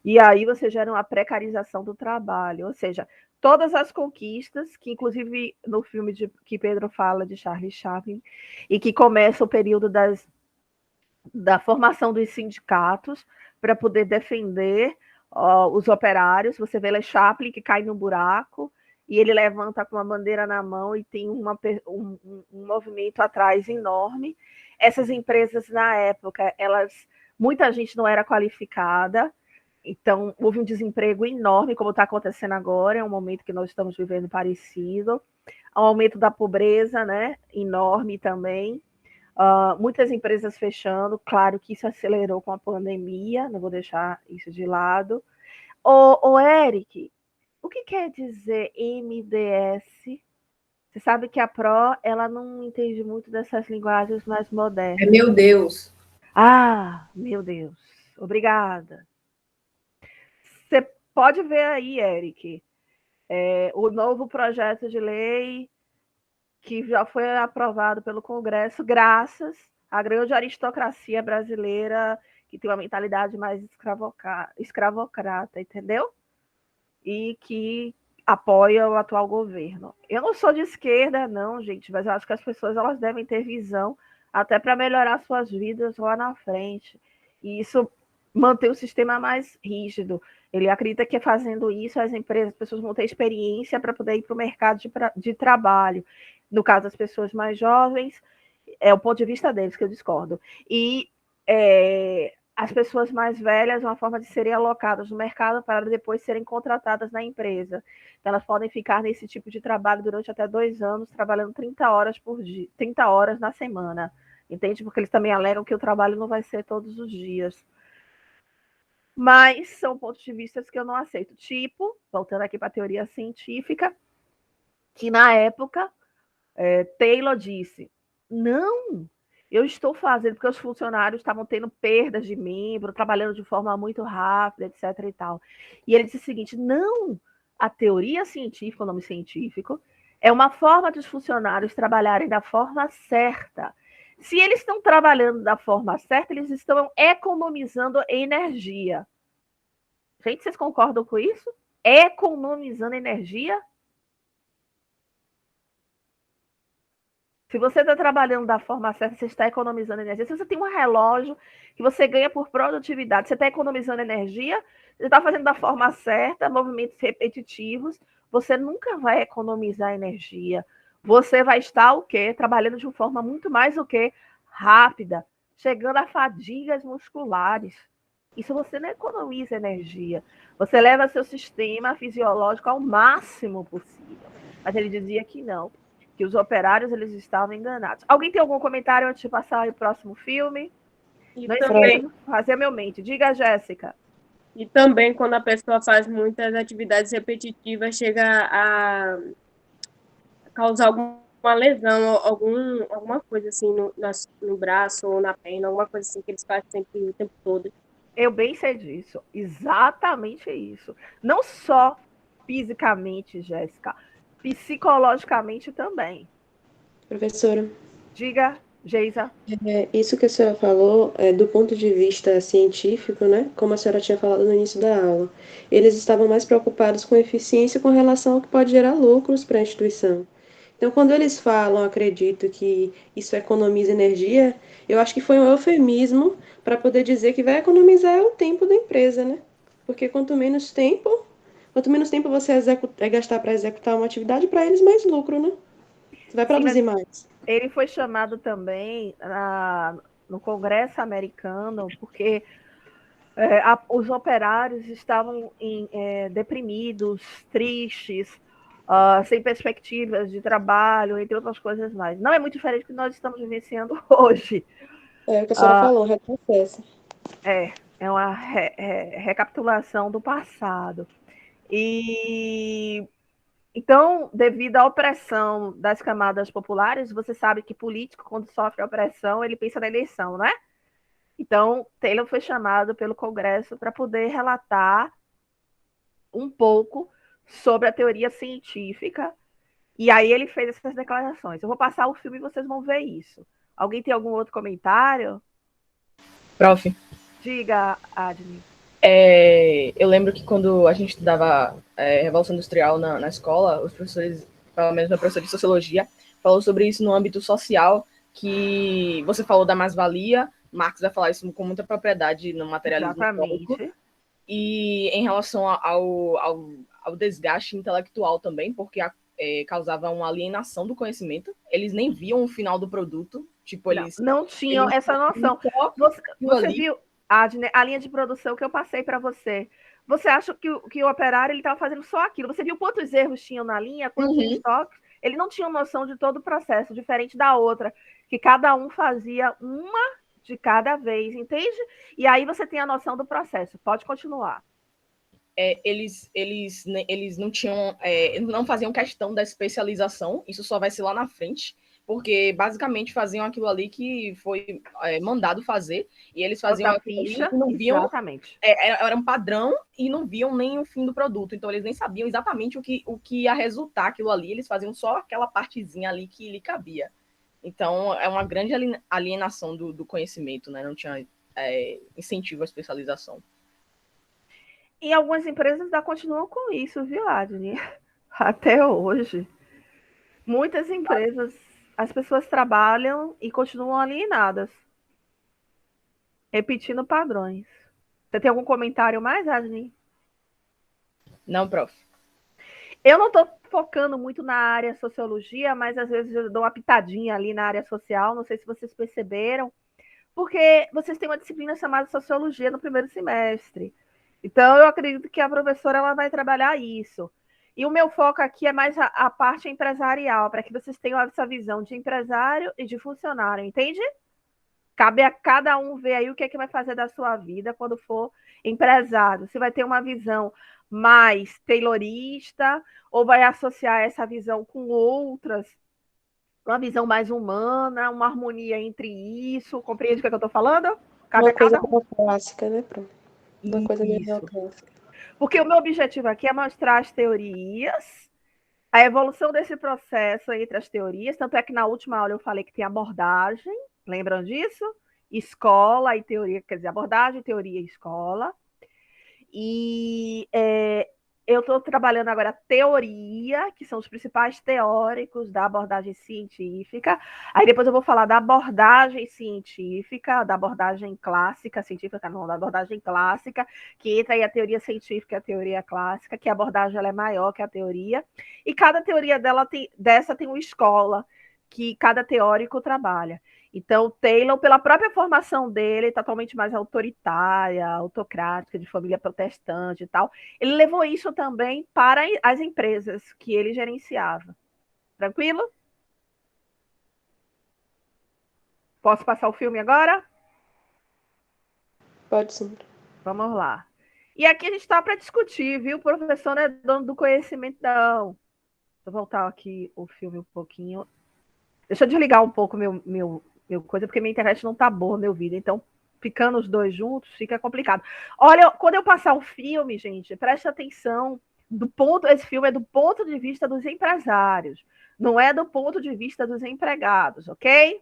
E aí você gera uma precarização do trabalho, ou seja, todas as conquistas, que inclusive no filme que Pedro fala de Charlie Chaplin, e que começa o período da formação dos sindicatos para poder defender os operários. Você vê Le Chaplin que cai no buraco e ele levanta com uma bandeira na mão e tem um movimento atrás enorme. essas empresas, na época, muita gente não era qualificada, então houve um desemprego enorme, como está acontecendo agora, é um momento que nós estamos vivendo parecido, um aumento da pobreza, né, enorme também, muitas empresas fechando, claro que isso acelerou com a pandemia, não vou deixar isso de lado. Ô Eric, o que quer dizer MDS? Você sabe que a Pro, ela não entende muito dessas linguagens mais modernas. É meu Deus. Ah, meu Deus. Obrigada. Você pode ver aí, Eric, o novo projeto de lei que já foi aprovado pelo Congresso, graças à grande aristocracia brasileira, que tem uma mentalidade mais escravocrata, entendeu? E que apoia o atual governo. Eu não sou de esquerda, não, gente, mas eu acho que as pessoas elas devem ter visão até para melhorar suas vidas lá na frente. E isso manter o sistema mais rígido. Ele acredita que fazendo isso, as pessoas vão ter experiência para poder ir para o mercado de trabalho. No caso das pessoas mais jovens, é o ponto de vista deles que eu discordo. E as pessoas mais velhas, uma forma de serem alocadas no mercado para depois serem contratadas na empresa. Então, elas podem ficar nesse tipo de trabalho durante até 2 anos, trabalhando 30 horas por dia, 30 horas na semana. Entende? Porque eles também alegam que o trabalho não vai ser todos os dias. Mas são pontos de vista que eu não aceito. Tipo, voltando aqui para a teoria científica, que na época Taylor disse, não, eu estou fazendo, porque os funcionários estavam tendo perdas de membro, trabalhando de forma muito rápida, etc. e tal. E ele disse o seguinte, não, a teoria científica, o nome científico, é uma forma dos funcionários trabalharem da forma certa. Se eles estão trabalhando da forma certa, eles estão economizando energia. Gente, vocês concordam com isso? Economizando energia? Se você está trabalhando da forma certa, você está economizando energia. Se você tem um relógio que você ganha por produtividade, você está economizando energia, você está fazendo da forma certa, movimentos repetitivos, você nunca vai economizar energia. Você vai estar o quê? Trabalhando de uma forma muito mais o quê? Rápida, chegando a fadigas musculares. Isso você não economiza energia. Você leva seu sistema fisiológico ao máximo possível. Mas ele dizia que não, que os operários eles estavam enganados. Alguém tem algum comentário antes de passar ao próximo filme? E não também fazer meu mente. Diga, Jéssica. E também quando a pessoa faz muitas atividades repetitivas, chega a causar alguma lesão, alguma coisa assim no braço ou na perna, alguma coisa assim que eles fazem sempre o tempo todo. Eu bem sei disso. Exatamente isso. Não só fisicamente, Jéssica, psicologicamente também. Professora. Diga, Geisa. Isso que a senhora falou, do ponto de vista científico, né? Como a senhora tinha falado no início da aula, eles estavam mais preocupados com eficiência com relação ao que pode gerar lucros para a instituição. Então, quando eles falam, acredito que isso economiza energia, eu acho que foi um eufemismo para poder dizer que vai economizar o tempo da empresa, né? Porque quanto menos tempo você gastar para executar uma atividade, para eles mais lucro, né? Você vai produzir mais. Ele foi chamado também no Congresso americano porque os operários estavam deprimidos, tristes, sem perspectivas de trabalho, entre outras coisas mais. Não é muito diferente do que nós estamos vivenciando hoje. É o que a senhora falou, retrocesso. É uma recapitulação do passado. Então, devido à opressão das camadas populares, você sabe que político, quando sofre opressão, ele pensa na eleição, né? Então, Taylor foi chamado pelo Congresso para poder relatar um pouco sobre a teoria científica, e aí ele fez essas declarações. Eu vou passar o filme e vocês vão ver isso. Alguém tem algum outro comentário? Prof. Diga, Adni. Eu lembro que quando a gente estudava Revolução Industrial na escola, os professores, pelo menos meu professor de Sociologia, falou sobre isso no âmbito social, que você falou da mais-valia, Marx vai falar isso com muita propriedade no materialismo histórico, e em relação ao desgaste intelectual também, porque causava uma alienação do conhecimento, eles nem viam o final do produto, Tipo, eles não tinham eles essa noção. Você viu, Adne, a linha de produção que eu passei para você. Você acha que o operário estava fazendo só aquilo? Você viu quantos erros tinham na linha, quantos estoques? Ele não tinha noção de todo o processo, diferente da outra, que cada um fazia uma de cada vez, entende? E aí você tem a noção do processo. Pode continuar. Eles não tinham, não faziam questão da especialização, isso só vai ser lá na frente, porque basicamente faziam aquilo ali que foi mandado fazer, e eles faziam aquilo ali e não viam, exatamente. Era um padrão e não viam nem o fim do produto, então eles nem sabiam exatamente o que ia resultar aquilo ali, eles faziam só aquela partezinha ali que lhe cabia. Então é uma grande alienação do conhecimento, né? Não tinha incentivo à especialização. E algumas empresas ainda continuam com isso, viu, Adne? Até hoje. Muitas empresas, as pessoas trabalham e continuam alienadas. Repetindo padrões. Você tem algum comentário mais, Adne? Não, prof. Eu não estou focando muito na área sociologia, mas às vezes eu dou uma pitadinha ali na área social, não sei se vocês perceberam, porque vocês têm uma disciplina chamada sociologia no primeiro semestre. Então, eu acredito que a professora ela vai trabalhar isso. E o meu foco aqui é mais a parte empresarial, para que vocês tenham essa visão de empresário e de funcionário, entende? Cabe a cada um ver aí o que é que vai fazer da sua vida quando for empresário. Você vai ter uma visão mais taylorista ou vai associar essa visão com outras, uma visão mais humana, uma harmonia entre isso. Compreende o que eu estou falando? Cabe uma coisa clássica, né, Pro? Uma coisa meio clássica. Porque o meu objetivo aqui é mostrar as teorias, a evolução desse processo entre as teorias, tanto é que na última aula eu falei que tem abordagem, lembram disso? Escola e teoria, quer dizer, abordagem, teoria e escola. E eu estou trabalhando agora a teoria, que são os principais teóricos da abordagem científica. Aí depois eu vou falar da abordagem científica, da abordagem clássica, científica não, da abordagem clássica, que entra aí a teoria científica e a teoria clássica, que a abordagem ela é maior que a teoria. E cada teoria dessa tem uma escola que cada teórico trabalha. Então, Taylor, pela própria formação dele, totalmente mais autoritária, autocrática, de família protestante e tal, ele levou isso também para as empresas que ele gerenciava. Tranquilo? Posso passar o filme agora? Pode sim. Vamos lá. E aqui a gente está para discutir, viu? O professor não é dono do conhecimento, não. Vou voltar aqui o filme um pouquinho. Deixa eu desligar um pouco meu coisa, porque minha internet não tá boa, meu vídeo. Então, ficando os dois juntos, fica complicado. Olha, quando eu passar o filme, gente, preste atenção. Esse filme é do ponto de vista dos empresários, não é do ponto de vista dos empregados, ok?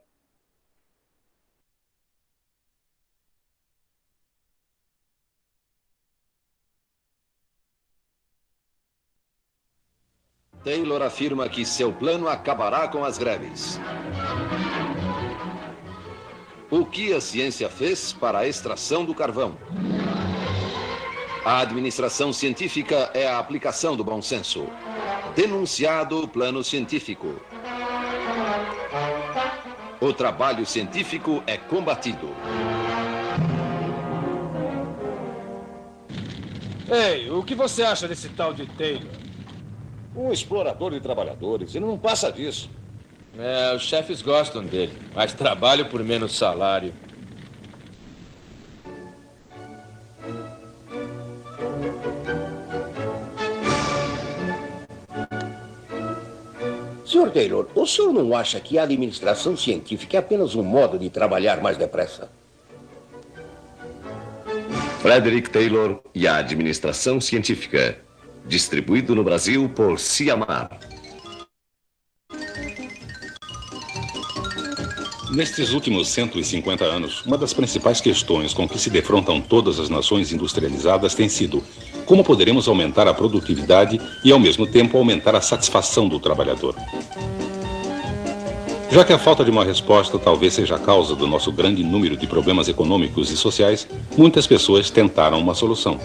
Taylor afirma que seu plano acabará com as greves. O que a ciência fez para a extração do carvão? A administração científica é a aplicação do bom senso. Denunciado o plano científico. O trabalho científico é combatido. Ei, o que você acha desse tal de Taylor? Um explorador de trabalhadores, ele não passa disso. Os chefes gostam dele, mas trabalho por menos salário. Sr. Taylor, o senhor não acha que a administração científica é apenas um modo de trabalhar mais depressa? Frederick Taylor e a administração científica. Distribuído no Brasil por Ciamar. Nestes últimos 150 anos, uma das principais questões com que se defrontam todas as nações industrializadas tem sido como poderemos aumentar a produtividade e, ao mesmo tempo, aumentar a satisfação do trabalhador. Já que a falta de uma resposta talvez seja a causa do nosso grande número de problemas econômicos e sociais, muitas pessoas tentaram uma solução.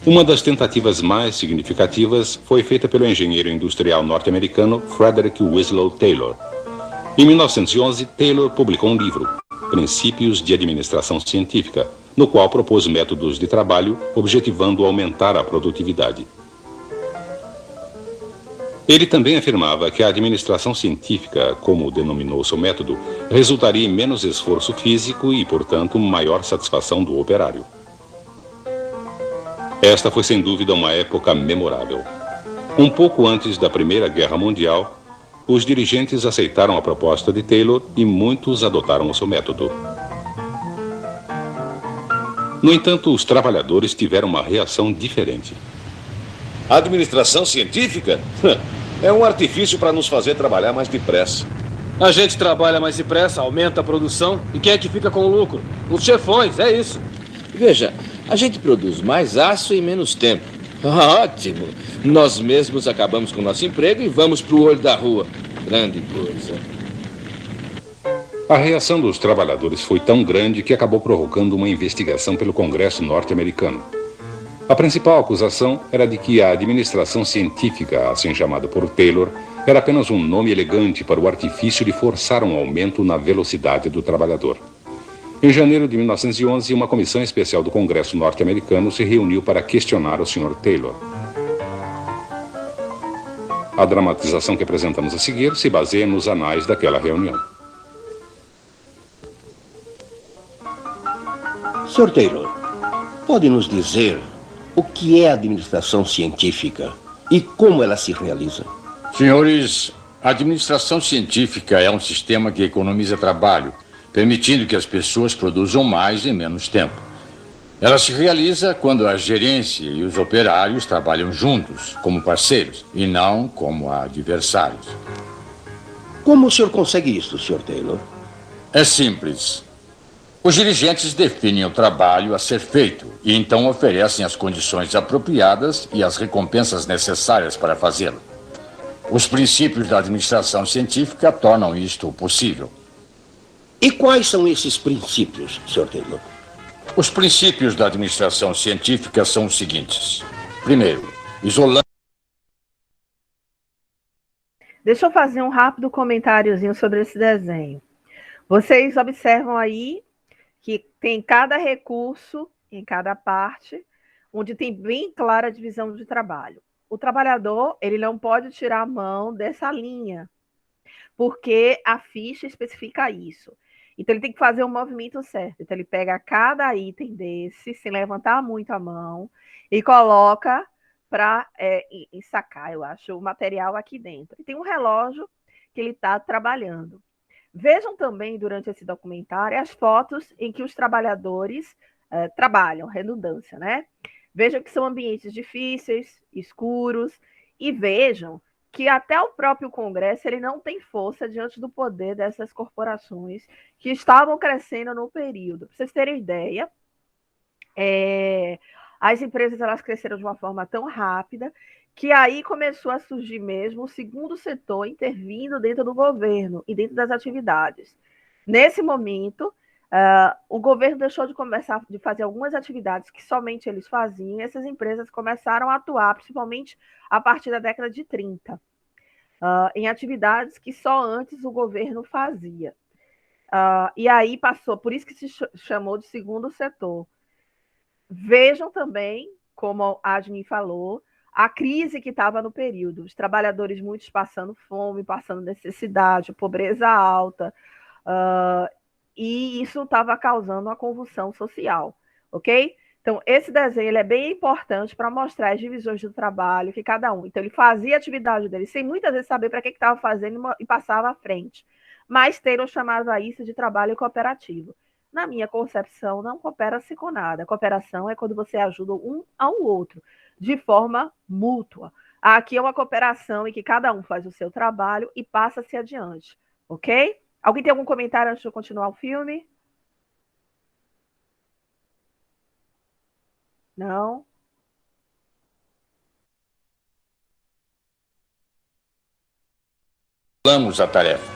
Uma das tentativas mais significativas foi feita pelo engenheiro industrial norte-americano Frederick Winslow Taylor. Em 1911, Taylor publicou um livro, Princípios de Administração Científica, no qual propôs métodos de trabalho objetivando aumentar a produtividade. Ele também afirmava que a administração científica, como denominou seu método, resultaria em menos esforço físico e, portanto, maior satisfação do operário. Esta foi, sem dúvida, uma época memorável. Um pouco antes da Primeira Guerra Mundial, os dirigentes aceitaram a proposta de Taylor e muitos adotaram o seu método. No entanto, os trabalhadores tiveram uma reação diferente. A administração científica é um artifício para nos fazer trabalhar mais depressa. A gente trabalha mais depressa, aumenta a produção. E quem é que fica com o lucro? Os chefões, é isso. Veja, a gente produz mais aço em menos tempo. Ótimo! Nós mesmos acabamos com o nosso emprego e vamos para o olho da rua. Grande coisa. A reação dos trabalhadores foi tão grande que acabou provocando uma investigação pelo Congresso norte-americano. A principal acusação era de que a administração científica, assim chamada por Taylor, era apenas um nome elegante para o artifício de forçar um aumento na velocidade do trabalhador. Em janeiro de 1911, uma comissão especial do Congresso norte-americano se reuniu para questionar o Sr. Taylor. A dramatização que apresentamos a seguir se baseia nos anais daquela reunião. Sr. Taylor, pode nos dizer o que é a administração científica e como ela se realiza? Senhores, a administração científica é um sistema que economiza trabalho, permitindo que as pessoas produzam mais em menos tempo. Ela se realiza quando a gerência e os operários trabalham juntos, como parceiros, e não como adversários. Como o senhor consegue isso, Sr. Taylor? É simples. Os dirigentes definem o trabalho a ser feito e então oferecem as condições apropriadas e as recompensas necessárias para fazê-lo. Os princípios da administração científica tornam isto possível. E quais são esses princípios, Sr. Taylor? Os princípios da administração científica são os seguintes. Primeiro, isolando... Deixa eu fazer um rápido comentáriozinho sobre esse desenho. Vocês observam aí que tem cada recurso em cada parte, onde tem bem clara a divisão de trabalho. O trabalhador, ele não pode tirar a mão dessa linha, porque a ficha especifica isso. Então, ele tem que fazer o movimento certo. Então, ele pega cada item desse, sem levantar muito a mão, e coloca para sacar, eu acho, o material aqui dentro. E tem um relógio que ele está trabalhando. Vejam também, durante esse documentário, as fotos em que os trabalhadores trabalham, redundância, né? Vejam que são ambientes difíceis, escuros, e vejam que até o próprio Congresso ele não tem força diante do poder dessas corporações que estavam crescendo no período. Para vocês terem ideia, as empresas elas cresceram de uma forma tão rápida que aí começou a surgir mesmo o segundo setor intervindo dentro do governo e dentro das atividades. Nesse momento, o governo deixou de começar de fazer algumas atividades que somente eles faziam, e essas empresas começaram a atuar, principalmente a partir da década de 30, em atividades que só antes o governo fazia. E aí passou, por isso que se chamou de segundo setor. Vejam também, como a Adni falou, a crise que estava no período, os trabalhadores muitos passando fome, passando necessidade, pobreza alta, e isso estava causando uma convulsão social, ok? Então, esse desenho ele é bem importante para mostrar as divisões do trabalho que cada um. Então, ele fazia a atividade dele sem muitas vezes saber para que estava fazendo e passava à frente. Mas Taylor chamava isso de trabalho cooperativo. Na minha concepção, não coopera-se com nada. Cooperação é quando você ajuda um ao outro, de forma mútua. Aqui é uma cooperação em que cada um faz o seu trabalho e passa-se adiante, ok? Alguém tem algum comentário antes de eu continuar o filme? Não? Vamos à tarefa.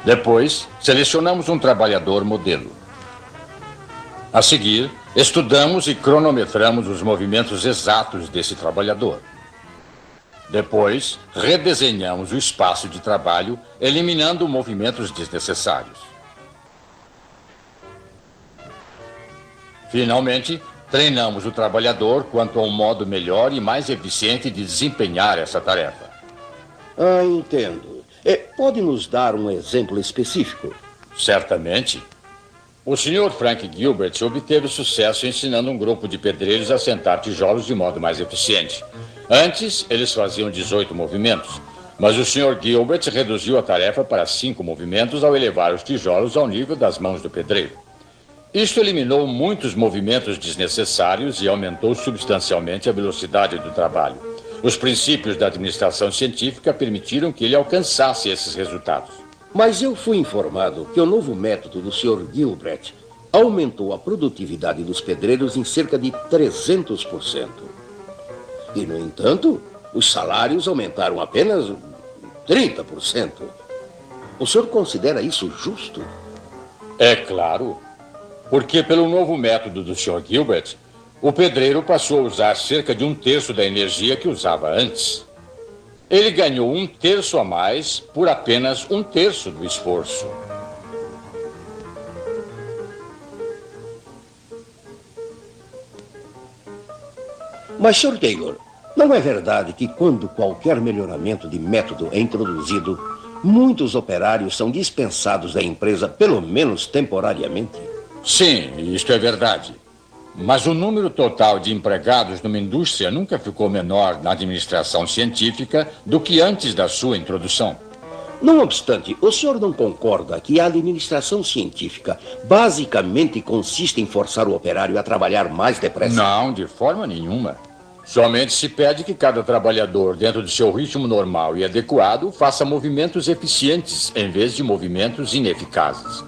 Depois, selecionamos um trabalhador modelo. A seguir, estudamos e cronometramos os movimentos exatos desse trabalhador. Depois, redesenhamos o espaço de trabalho, eliminando movimentos desnecessários. Finalmente, treinamos o trabalhador quanto a um modo melhor e mais eficiente de desempenhar essa tarefa. Entendo. Pode nos dar um exemplo específico? Certamente. O Sr. Frank Gilbert obteve sucesso ensinando um grupo de pedreiros a assentar tijolos de modo mais eficiente. Antes, eles faziam 18 movimentos, mas o Sr. Gilbert reduziu a tarefa para 5 movimentos ao elevar os tijolos ao nível das mãos do pedreiro. Isto eliminou muitos movimentos desnecessários e aumentou substancialmente a velocidade do trabalho. Os princípios da administração científica permitiram que ele alcançasse esses resultados. Mas eu fui informado que o novo método do Sr. Gilbert aumentou a produtividade dos pedreiros em cerca de 300%. E, no entanto, os salários aumentaram apenas 30%. O senhor considera isso justo? É claro, porque pelo novo método do Sr. Gilbert, o pedreiro passou a usar cerca de 1/3 da energia que usava antes. Ele ganhou 1/3 a mais por apenas 1/3 do esforço. Mas, Sr. Taylor, não é verdade que quando qualquer melhoramento de método é introduzido, muitos operários são dispensados da empresa, pelo menos temporariamente? Sim, isto é verdade. Mas o número total de empregados numa indústria nunca ficou menor na administração científica do que antes da sua introdução. Não obstante, o senhor não concorda que a administração científica basicamente consiste em forçar o operário a trabalhar mais depressa? Não, de forma nenhuma. Somente se pede que cada trabalhador, dentro do seu ritmo normal e adequado, faça movimentos eficientes em vez de movimentos ineficazes.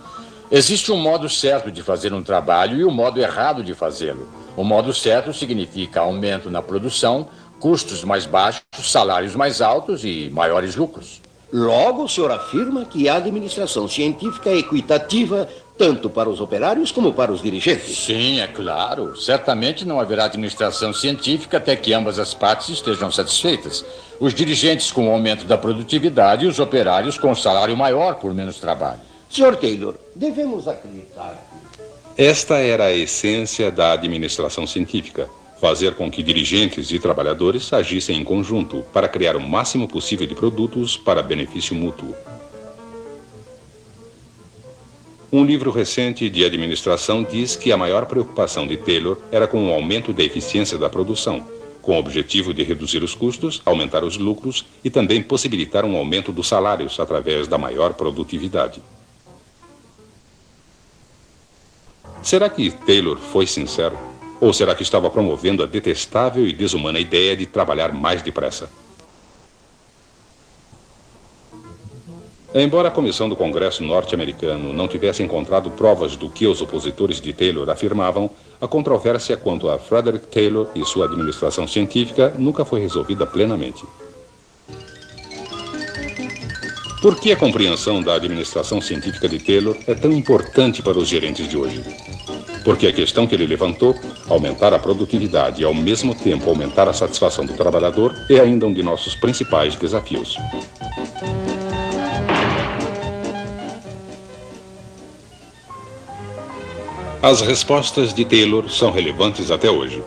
Existe um modo certo de fazer um trabalho e um modo errado de fazê-lo. O modo certo significa aumento na produção, custos mais baixos, salários mais altos e maiores lucros. Logo, o senhor afirma que a administração científica é equitativa tanto para os operários como para os dirigentes? Sim, é claro. Certamente não haverá administração científica até que ambas as partes estejam satisfeitas. Os dirigentes com o aumento da produtividade e os operários com um salário maior por menos trabalho. Sr. Taylor, devemos acreditar que... Esta era a essência da administração científica. Fazer com que dirigentes e trabalhadores agissem em conjunto para criar o máximo possível de produtos para benefício mútuo. Um livro recente de administração diz que a maior preocupação de Taylor era com o aumento da eficiência da produção, com o objetivo de reduzir os custos, aumentar os lucros e também possibilitar um aumento dos salários através da maior produtividade. Será que Taylor foi sincero? Ou será que estava promovendo a detestável e desumana ideia de trabalhar mais depressa? Embora a comissão do Congresso norte-americano não tivesse encontrado provas do que os opositores de Taylor afirmavam, a controvérsia quanto a Frederick Taylor e sua administração científica nunca foi resolvida plenamente. Por que a compreensão da administração científica de Taylor é tão importante para os gerentes de hoje? Porque a questão que ele levantou, aumentar a produtividade e ao mesmo tempo aumentar a satisfação do trabalhador, é ainda um de nossos principais desafios. As respostas de Taylor são relevantes até hoje.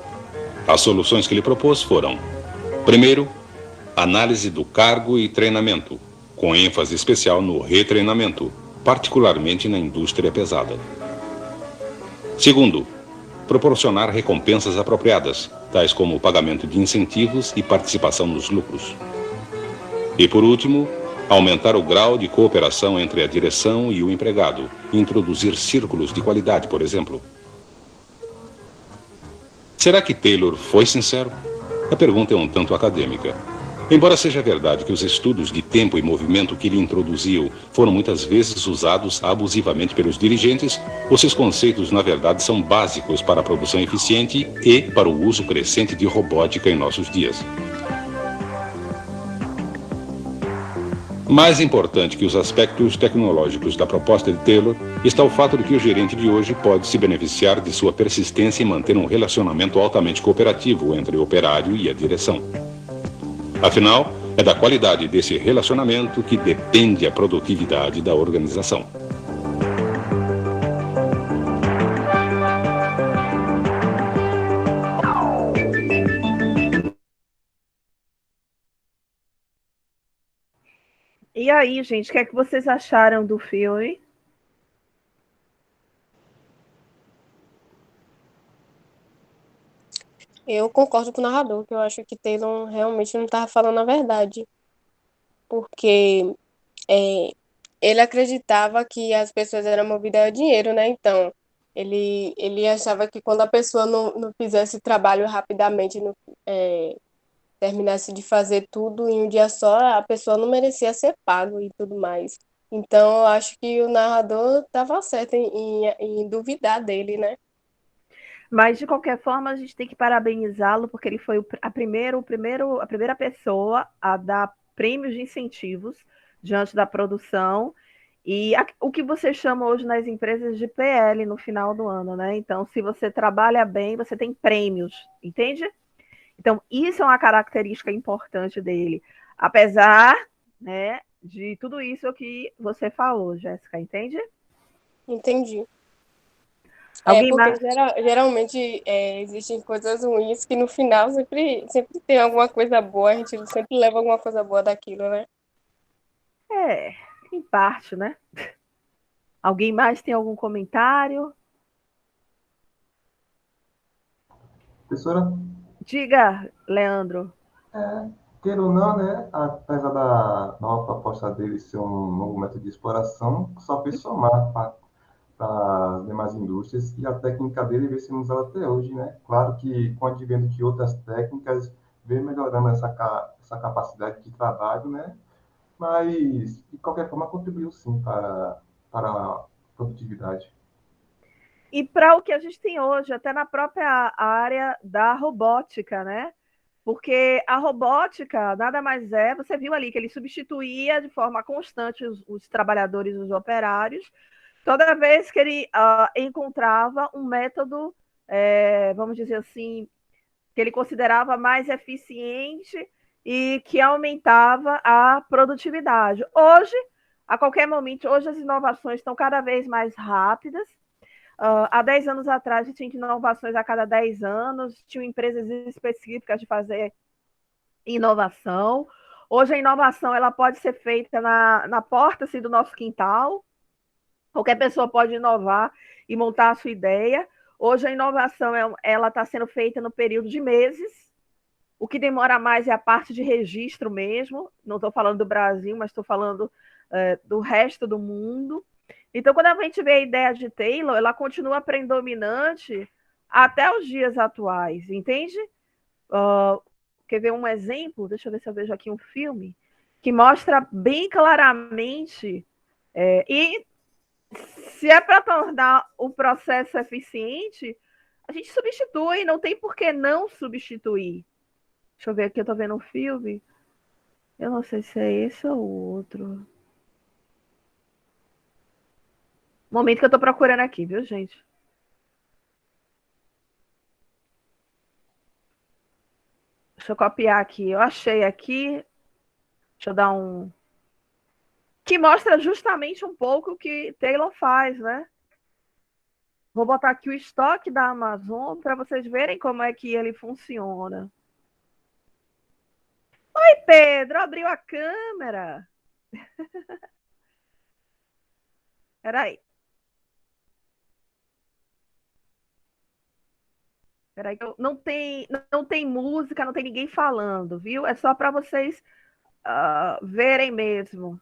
As soluções que ele propôs foram: primeiro, análise do cargo e treinamento, com ênfase especial no retreinamento, particularmente na indústria pesada. Segundo, proporcionar recompensas apropriadas, tais como o pagamento de incentivos e participação nos lucros. E por último, aumentar o grau de cooperação entre a direção e o empregado, introduzir círculos de qualidade, por exemplo. Será que Taylor foi sincero? A pergunta é um tanto acadêmica. Embora seja verdade que os estudos de tempo e movimento que ele introduziu foram muitas vezes usados abusivamente pelos dirigentes, os seus conceitos, na verdade, são básicos para a produção eficiente e para o uso crescente de robótica em nossos dias. Mais importante que os aspectos tecnológicos da proposta de Taylor está o fato de que o gerente de hoje pode se beneficiar de sua persistência em manter um relacionamento altamente cooperativo entre o operário e a direção. Afinal, é da qualidade desse relacionamento que depende a produtividade da organização. E aí, gente, o que é que vocês acharam do filme? Eu concordo com o narrador, que eu acho que Taylor realmente não estava falando a verdade. Porque ele acreditava que as pessoas eram movidas a dinheiro, né? Então, ele achava que quando a pessoa não fizesse o trabalho rapidamente, terminasse de fazer tudo em um dia só, a pessoa não merecia ser pago e tudo mais. Então, eu acho que o narrador estava certo em duvidar dele, né? Mas, de qualquer forma, a gente tem que parabenizá-lo, porque ele foi a primeira pessoa a dar prêmios de incentivos diante da produção. E o que você chama hoje nas empresas de PL no final do ano, né? Então, se você trabalha bem, você tem prêmios, entende? Então, isso é uma característica importante dele. Apesar, né, de tudo isso que você falou, Jéssica, entende? Entendi. Alguém Porque mais? geralmente existem coisas ruins que no final sempre tem alguma coisa boa, a gente sempre leva alguma coisa boa daquilo, né? Em parte, né? Alguém mais tem algum comentário? Professora? Diga, Leandro. Queira ou não, né? Apesar da nova proposta dele ser um novo método de exploração, só fez somar para as demais indústrias e a técnica dele vem sendo usada até hoje, né? Claro que com o advento de outras técnicas, vem melhorando essa capacidade de trabalho, né? Mas, de qualquer forma, contribuiu sim para a produtividade. E para o que a gente tem hoje, até na própria área da robótica, né? Porque a robótica nada mais é, você viu ali que ele substituía de forma constante os trabalhadores, os operários, toda vez que ele encontrava um método, vamos dizer assim, que ele considerava mais eficiente e que aumentava a produtividade. Hoje, a qualquer momento, hoje as inovações estão cada vez mais rápidas. Há 10 anos atrás, a gente tinha inovações a cada 10 anos, tinham empresas específicas de fazer inovação. Hoje a inovação ela pode ser feita na porta assim, do nosso quintal. Qualquer pessoa pode inovar e montar a sua ideia. Hoje a inovação ela está sendo feita no período de meses. O que demora mais é a parte de registro mesmo. Não estou falando do Brasil, mas estou falando do resto do mundo. Então, quando a gente vê a ideia de Taylor, ela continua predominante até os dias atuais, entende? Quer ver um exemplo? Deixa eu ver se eu vejo aqui um filme que mostra bem claramente e se é para tornar o processo eficiente, a gente substitui, não tem por que não substituir. Deixa eu ver aqui, eu estou vendo um filme. Eu não sei se é esse ou outro. Momento que eu tô procurando aqui, viu, gente? Deixa eu copiar aqui. Eu achei aqui. Deixa eu dar um... Que mostra justamente um pouco o que Taylor faz, né? Vou botar aqui o estoque da Amazon para vocês verem como é que ele funciona. Oi, Pedro. Abriu a câmera. Peraí. Peraí, não tem música, não tem ninguém falando, viu? É só para vocês verem mesmo.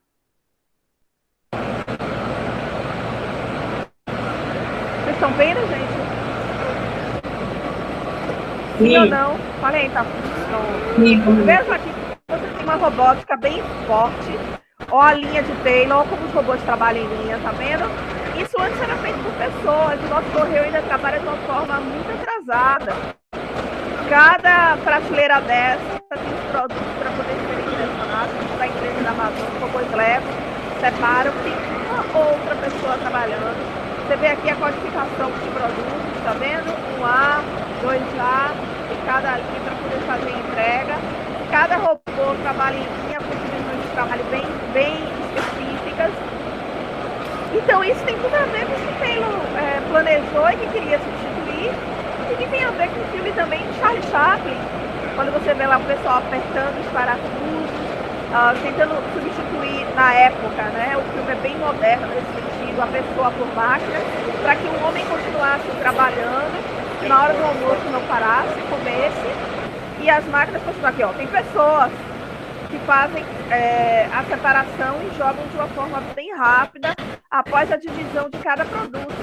Vocês estão vendo, gente? Sim ou não? Falei, tá funcionando. Mesmo aqui, você tem uma robótica bem forte, ó a linha de Taylor, ó como os robôs trabalham em linha, tá vendo? Isso antes era feito por pessoas, o nosso correio ainda trabalha de uma forma muito atrasada. Cada prateleira dessa tem os produtos para poder ser impressionados. da empresa da Amazônia, robôs Lego, separam, tem uma outra pessoa trabalhando. Você vê aqui a codificação de produtos, tá vendo? 1A, 2A, em cada linha para poder fazer a entrega. Cada robô trabalha em linha com divisões de trabalho bem específicas. Então, isso tem tudo a ver com o que o Taylor planejou e que queria substituir, e que tem a ver com o filme também de Charlie Chaplin, quando você vê lá o pessoal apertando os parafusos, tentando substituir na época, né? O filme é bem moderno nesse sentido, a pessoa por máquina, para que o homem continuasse trabalhando, e na hora do almoço não parasse, comesse, e as máquinas continuam aqui, ó. Tem pessoas que fazem a separação e jogam de uma forma bem rápida após a divisão de cada produto.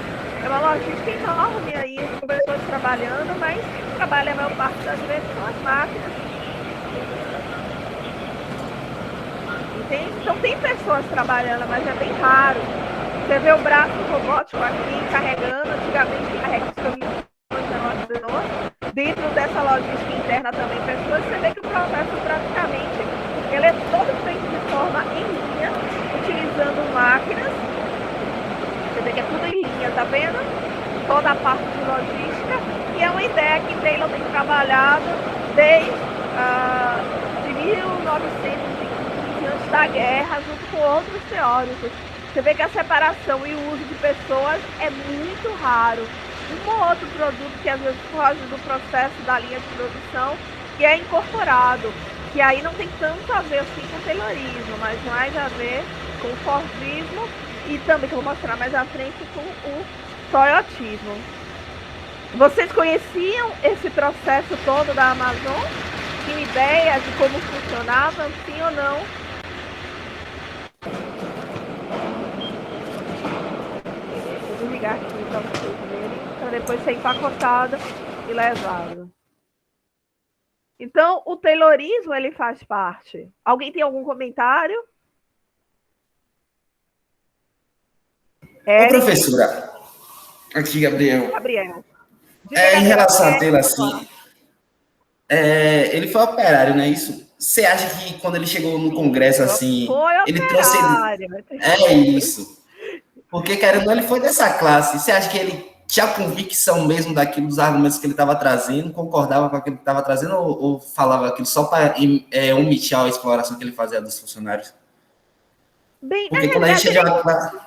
É uma logística enorme aí, com pessoas trabalhando, mas quem trabalha a maior parte das vezes são as máquinas. Entende? Então tem pessoas trabalhando, mas é bem raro. Você vê o braço robótico aqui carregando, antigamente carrega os caminhões dentro dessa logística interna também pessoas, você vê que o processo praticamente ele é todo feito de forma em linha, utilizando máquinas. Você vê que é tudo em linha, tá vendo? Toda a parte de logística, e é uma ideia que Taylor tem trabalhado desde de 1915, antes da guerra, junto com outros teóricos. Você vê que a separação e o uso de pessoas é muito raro. Um ou outro produto que às vezes foge do processo da linha de produção, que é incorporado, que aí não tem tanto a ver assim com o Taylorismo, mas mais a ver com o Fordismo e também, que eu vou mostrar mais à frente, com o Toyotismo. Vocês conheciam esse processo todo da Amazon? Tinham ideia de como funcionava, sim ou não? Vou desligar aqui para vocês verem, para depois ser empacotado e levado. Então, o Taylorismo, ele faz parte. Alguém tem algum comentário? Ô, professora, aqui, Gabriel. Gabriel. Em relação a Taylor, assim, ele foi operário, não é isso? Você acha que quando ele chegou no Congresso, assim, ele trouxe... É isso. Porque, querendo ou não, ele foi dessa classe. Você acha que ele tinha convicção mesmo daquilo, dos argumentos que ele estava trazendo, concordava com aquilo que estava trazendo, ou falava aquilo só para omitir a exploração que ele fazia dos funcionários? Bem, porque quando a gente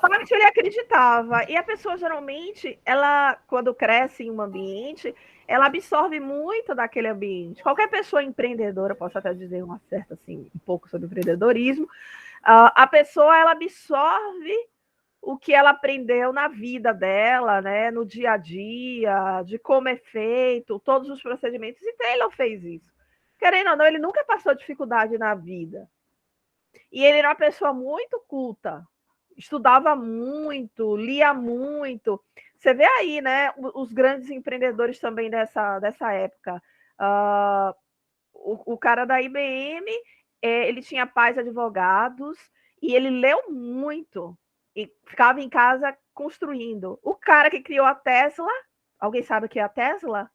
parte ele acreditava. E a pessoa, geralmente, ela, quando cresce em um ambiente, ela absorve muito daquele ambiente. Qualquer pessoa empreendedora, posso até dizer uma certa, assim, um pouco sobre empreendedorismo, a pessoa, ela absorve o que ela aprendeu na vida dela, né, no dia a dia, de como é feito, todos os procedimentos, e Taylor fez isso. Querendo ou não, ele nunca passou dificuldade na vida. E ele era uma pessoa muito culta, estudava muito, lia muito. Você vê aí, né, os grandes empreendedores também dessa época. O cara da IBM, ele tinha pais advogados, e ele leu muito. E ficava em casa construindo. O cara que criou a Tesla, alguém sabe o que é a Tesla?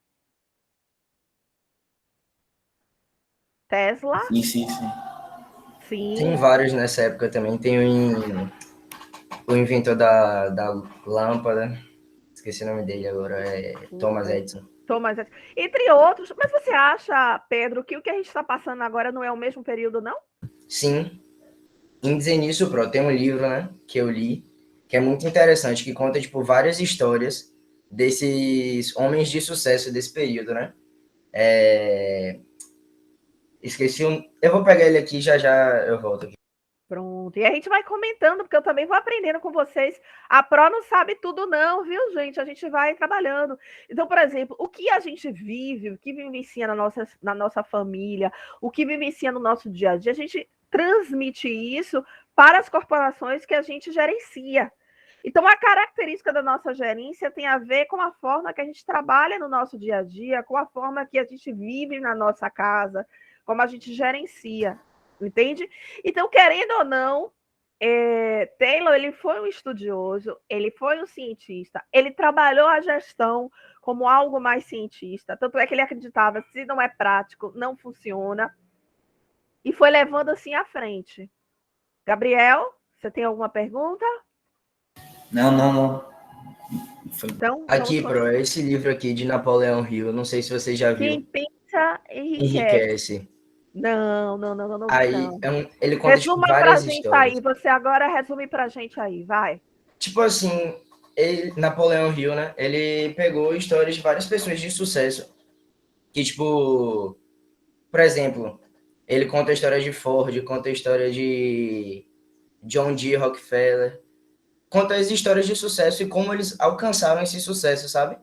Tesla? Sim. Sim. Tem vários nessa época também. Tem o inventor da lâmpada, esqueci o nome dele agora, é Thomas Edison. Thomas Edison. Entre outros. Mas você acha, Pedro, que o que a gente está passando agora não é o mesmo período, não? Sim. Em dizer nisso, tem um livro, né, que eu li, que é muito interessante, que conta, tipo, várias histórias desses homens de sucesso desse período, né? Esqueci eu vou pegar ele aqui, já eu volto aqui. Pronto. E a gente vai comentando, porque eu também vou aprendendo com vocês. A Pro não sabe tudo não, viu, gente? A gente vai trabalhando. Então, por exemplo, o que a gente vive, o que vivencia na nossa família, o que vivencia no nosso dia a dia, a gente transmite isso para as corporações que a gente gerencia. Então, a característica da nossa gerência tem a ver com a forma que a gente trabalha no nosso dia a dia, com a forma que a gente vive na nossa casa, como a gente gerencia, entende? Então, querendo ou não, Taylor, ele foi um estudioso, ele foi um cientista, ele trabalhou a gestão como algo mais cientista, tanto é que ele acreditava, se não é prático, não funciona. e foi levando assim à frente. Gabriel, você tem alguma pergunta? Não. Então, aqui, pro, esse livro aqui de Napoleão Hill, não sei se você já viu. Quem pensa Enriquece. Não vi, Aí, não. ele conta Resuma pra várias gente histórias. aí. Você agora resume pra gente aí, vai. Tipo assim, Napoleão Hill, né? Ele pegou histórias de várias pessoas de sucesso. Que, tipo, por exemplo, ele conta a história de Ford, conta a história de John D. Rockefeller. Conta as histórias de sucesso e como eles alcançaram esse sucesso, sabe?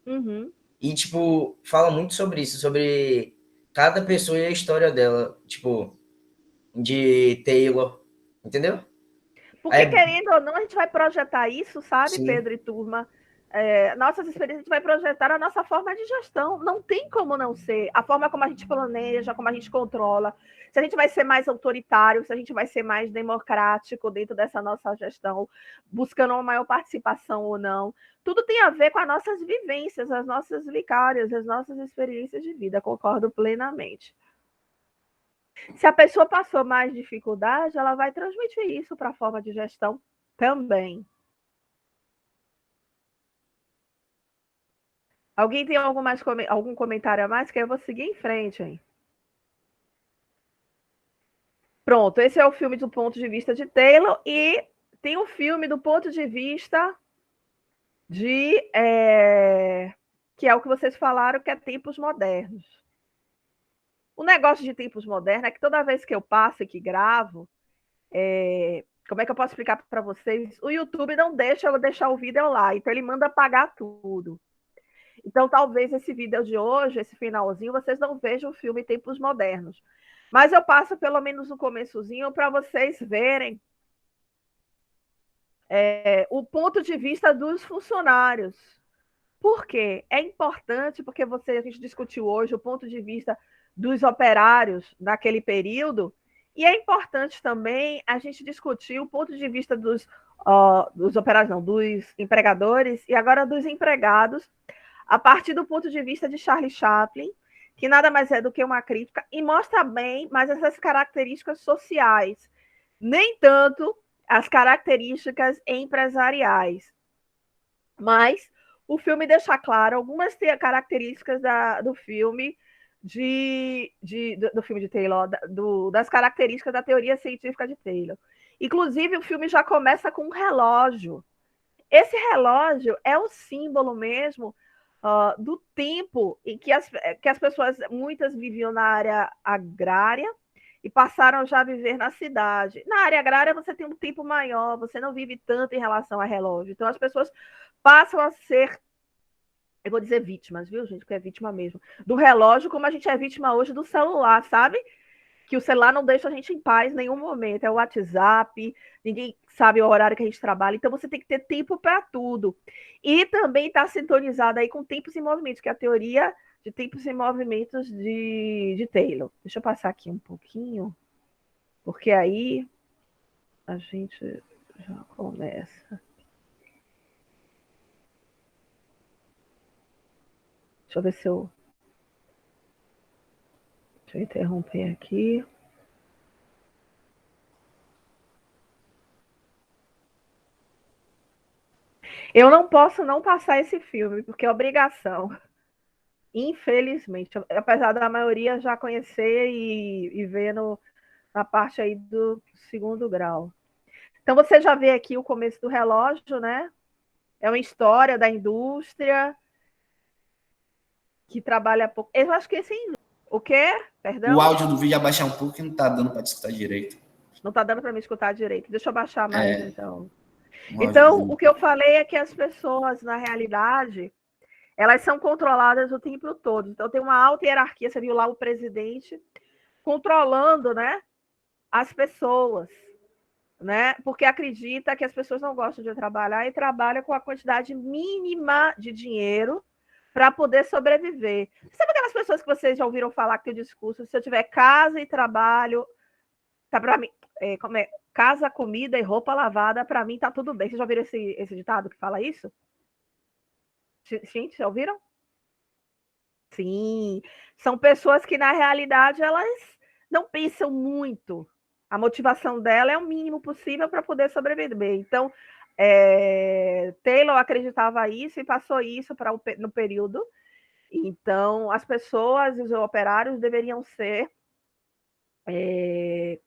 Uhum. E, tipo, fala muito sobre isso, sobre cada pessoa e a história dela. Tipo, de Taylor, entendeu? Porque, querendo ou não, a gente vai projetar isso, sabe, Sim. Pedro e turma? Nossas experiências, a gente vai projetar a nossa forma de gestão. Não tem como não ser. A forma como a gente planeja, como a gente controla. Se a gente vai ser mais autoritário, se a gente vai ser mais democrático dentro dessa nossa gestão, buscando uma maior participação ou não. Tudo tem a ver com as nossas vivências, as nossas vicárias, as nossas experiências de vida. Concordo plenamente. Se a pessoa passou mais dificuldade, ela vai transmitir isso para a forma de gestão também. Alguém tem algum comentário a mais? Que eu vou seguir em frente, hein? Pronto, esse é o filme do ponto de vista de Taylor e tem um filme do ponto de vista de... que é o que vocês falaram, que é Tempos Modernos. O negócio de Tempos Modernos é que toda vez que eu passo e que gravo, como é que eu posso explicar para vocês? O YouTube não deixa eu deixar o vídeo lá, então ele manda apagar tudo. Então, talvez esse vídeo de hoje, esse finalzinho, vocês não vejam o filme Tempos Modernos. Mas eu passo pelo menos no começozinho para vocês verem o ponto de vista dos funcionários. Por quê? É importante, porque a gente discutiu hoje o ponto de vista dos operários naquele período, e é importante também a gente discutir o ponto de vista dos operários, não, dos empregadores e agora dos empregados, a partir do ponto de vista de Charlie Chaplin, que nada mais é do que uma crítica, e mostra bem mais essas características sociais, nem tanto as características empresariais. Mas o filme deixa claro algumas características do filme do filme de Taylor, das características da teoria científica de Taylor. Inclusive, o filme já começa com um relógio. Esse relógio é o símbolo mesmo do tempo em que as pessoas, muitas viviam na área agrária e passaram já a viver na cidade. Na área agrária, você tem um tempo maior, você não vive tanto em relação ao relógio. Então, as pessoas passam a ser, eu vou dizer vítimas, viu, gente? Porque é vítima mesmo. Do relógio, como a gente é vítima hoje do celular, sabe? Que o celular não deixa a gente em paz em nenhum momento. É o WhatsApp, ninguém sabe o horário que a gente trabalha. Então, você tem que ter tempo para tudo. E também está sintonizado aí com tempos em movimento, que é a teoria de tempos em movimentos de Taylor. Deixa eu passar aqui um pouquinho, porque aí a gente já começa. Deixa eu ver se eu... Deixa eu interromper aqui. Eu não posso não passar esse filme, porque é obrigação. Infelizmente. Apesar da maioria já conhecer e ver na parte aí do segundo grau. Então, você já vê aqui o começo do relógio, né? É uma história da indústria que trabalha pouco. Eu acho que esse... O quê? Perdão? O áudio do vídeo abaixar um pouco que não tá dando para escutar direito. Não tá dando para me escutar direito. Deixa eu baixar mais, então. Então, o que eu falei é que as pessoas, na realidade, elas são controladas o tempo todo. Então, tem uma alta hierarquia. Você viu lá o presidente controlando, né, as pessoas, né? Porque acredita que as pessoas não gostam de trabalhar e trabalha com a quantidade mínima de dinheiro para poder sobreviver. Sabe aquelas pessoas que vocês já ouviram falar que tem o discurso, se eu tiver casa e trabalho, tá para mim, casa, comida e roupa lavada, para mim tá tudo bem. Vocês já ouviram esse ditado que fala isso? Gente, já ouviram? Sim. São pessoas que, na realidade, elas não pensam muito. A motivação dela é o mínimo possível para poder sobreviver. Então, Taylor acreditava isso e passou isso no período. Então, as pessoas e os operários deveriam ser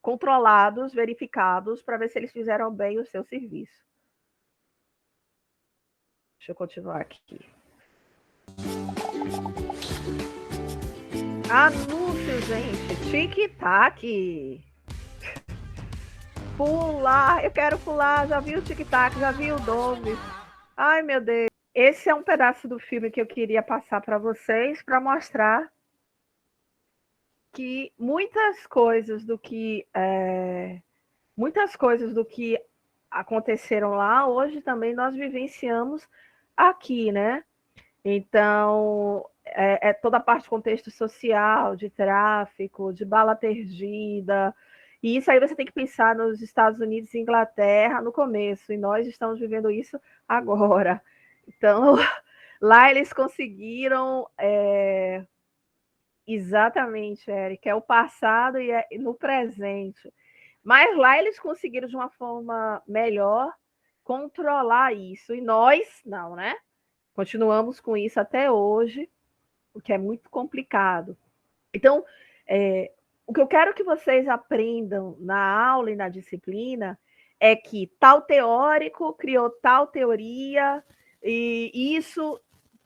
controlados, verificados, para ver se eles fizeram bem o seu serviço. Deixa eu continuar aqui. Anúncio, gente. Tic-tac. Pular. Eu quero pular. Já vi o tic-tac, já vi o Dove. Ai, meu Deus. Esse é um pedaço do filme que eu queria passar para vocês, para mostrar que muitas coisas do que aconteceram lá, hoje também nós vivenciamos aqui, né? Então, toda a parte de contexto social, de tráfico, de bala perdida, e isso aí você tem que pensar nos Estados Unidos e Inglaterra no começo, e nós estamos vivendo isso agora. Então, lá eles conseguiram exatamente, Eric, é o passado e no presente. Mas lá eles conseguiram, de uma forma melhor, controlar isso. E nós, não, né? Continuamos com isso até hoje, o que é muito complicado. Então, o que eu quero que vocês aprendam na aula e na disciplina é que tal teórico criou tal teoria, e isso,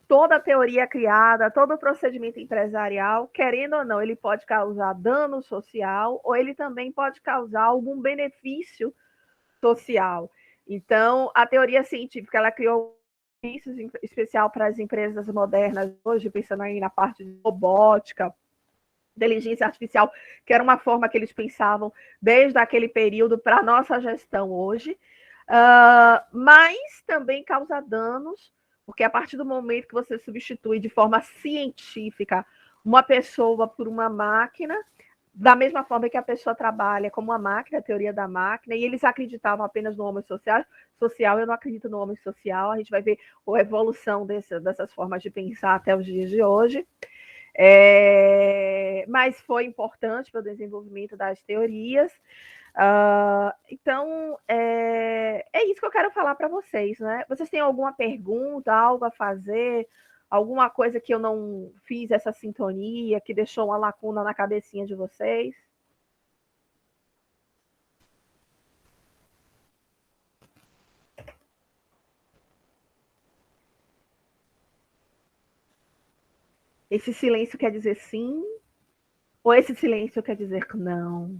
toda a teoria criada, todo o procedimento empresarial, querendo ou não, ele pode causar dano social ou ele também pode causar algum benefício social. Então, a teoria científica, ela criou benefícios especial para as empresas modernas hoje, pensando aí na parte de robótica, inteligência artificial, que era uma forma que eles pensavam desde aquele período para a nossa gestão hoje, mas também causa danos, porque a partir do momento que você substitui de forma científica uma pessoa por uma máquina, da mesma forma que a pessoa trabalha como uma máquina, a teoria da máquina, e eles acreditavam apenas no homem social, eu não acredito no homem social, a gente vai ver a evolução dessas formas de pensar até os dias de hoje. Mas foi importante para o desenvolvimento das teorias. Então, é isso que eu quero falar para vocês, né? Vocês têm alguma pergunta, algo a fazer, alguma coisa que eu não fiz essa sintonia, que deixou uma lacuna na cabecinha de vocês? Esse silêncio quer dizer sim? Ou esse silêncio quer dizer não?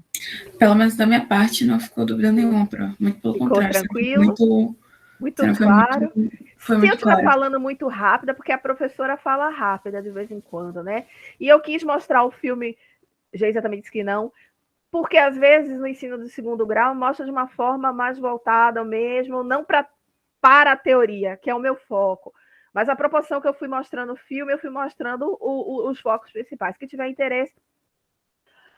Pelo menos da minha parte, não ficou dúvida nenhuma, Pro. Muito pelo contrário. Tranquilo? Muito claro. Se eu estiver falando muito rápido, é porque a professora fala rápida de vez em quando, né? E eu quis mostrar o filme, Geisa também disse que não, porque às vezes no ensino do segundo grau mostra de uma forma mais voltada mesmo, não para a teoria, que é o meu foco. Mas a proporção que eu fui mostrando o filme, eu fui mostrando os focos principais. Quem tiver interesse,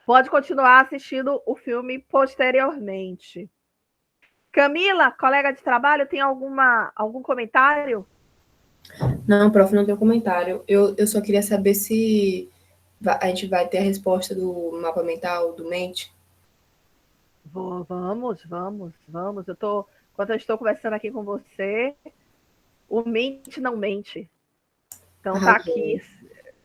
pode continuar assistindo o filme posteriormente. Camila, colega de trabalho, tem algum comentário? Não, prof, não tenho comentário. Eu só queria saber se a gente vai ter a resposta do mapa mental, do mente. Vamos. Enquanto eu estou conversando aqui com você, o mente não mente. Então tá aqui,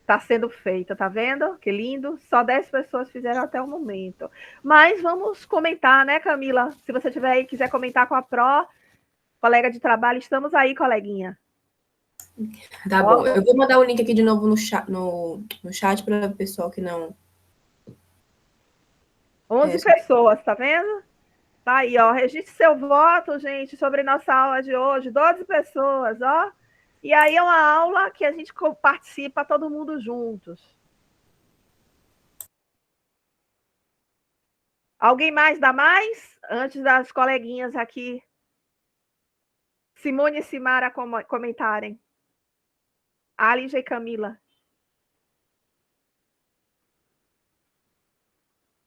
tá sendo feita, tá vendo? Que lindo. Só 10 pessoas fizeram até o momento. Mas vamos comentar, né, Camila? Se você tiver aí, quiser comentar com a Pro, colega de trabalho, estamos aí, coleguinha. Tá bom. Eu vou mandar o link aqui de novo no chat para o pessoal que não... 11 pessoas, tá vendo? Tá aí, ó. Registre seu voto, gente, sobre nossa aula de hoje. 12 pessoas, ó. E aí é uma aula que a gente participa todo mundo juntos. Alguém mais dá mais? Antes das coleguinhas aqui, Simone e Simara, comentarem. Alija e Camila.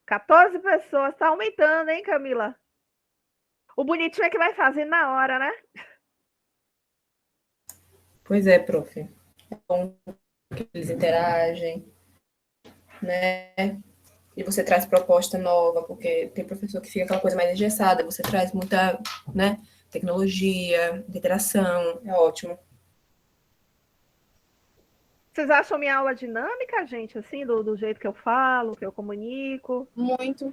14 pessoas. Tá aumentando, hein, Camila? O bonitinho é que vai fazer na hora, né? Pois é, prof. É bom que eles interagem, né? e você traz proposta nova, porque tem professor que fica aquela coisa mais engessada, você traz muita, né, tecnologia, interação, é ótimo. Vocês acham minha aula dinâmica, gente, assim, do jeito que eu falo, que eu comunico? Muito.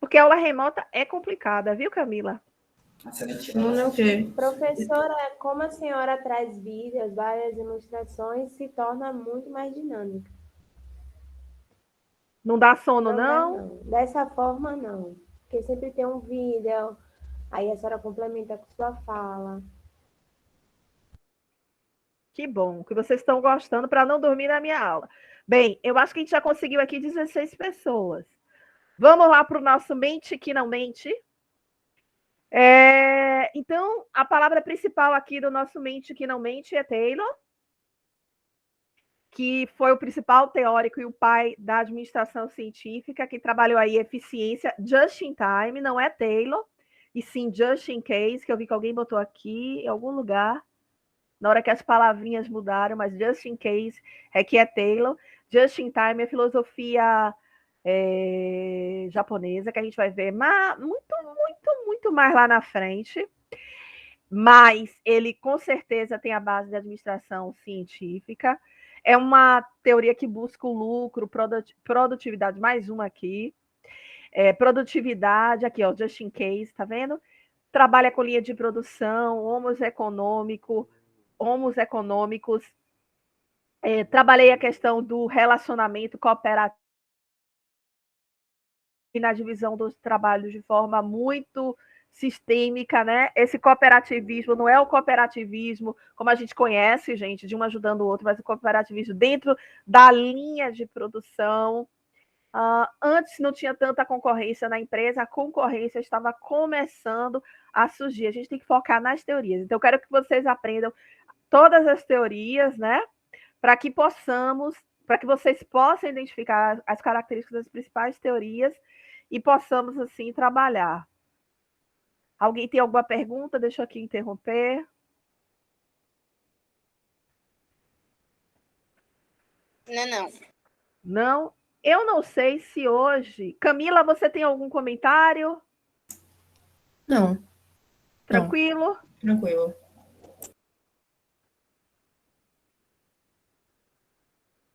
Porque a aula remota é complicada, viu, Camila? Não é o quê? Professora, como a senhora traz vídeos, várias ilustrações, se torna muito mais dinâmica. Não dá sono, não? Dessa forma, não. Porque sempre tem um vídeo, aí a senhora complementa com sua fala. Que bom, que vocês estão gostando para não dormir na minha aula. Bem, eu acho que a gente já conseguiu aqui 16 pessoas. Vamos lá para o nosso Mente que Não Mente. Então, a palavra principal aqui do nosso Mente que Não Mente é Taylor, que foi o principal teórico e o pai da administração científica, que trabalhou aí eficiência just in time, não é Taylor, e sim just in case, que eu vi que alguém botou aqui em algum lugar, na hora que as palavrinhas mudaram, mas just in case é que é Taylor. Just in time é filosofia japonesa, que a gente vai ver muito mais lá na frente. Mas ele com certeza tem a base da administração científica. É uma teoria que busca o lucro, produtividade, mais uma aqui. Produtividade, aqui, ó, just in case, tá vendo? Trabalha com linha de produção, homos econômicos. Trabalhei a questão do relacionamento cooperativo e na divisão dos trabalhos de forma muito sistêmica, né? Esse cooperativismo não é o cooperativismo como a gente conhece, gente, de um ajudando o outro, mas o cooperativismo dentro da linha de produção. Antes não tinha tanta concorrência na empresa, a concorrência estava começando a surgir. A gente tem que focar nas teorias. Então, eu quero que vocês aprendam todas as teorias, né? Para que vocês possam identificar as características das principais teorias e possamos, assim, trabalhar. Alguém tem alguma pergunta? Deixa eu aqui interromper. Não. Não? Eu não sei se hoje... Camila, você tem algum comentário? Não. Tranquilo? Não. Tranquilo.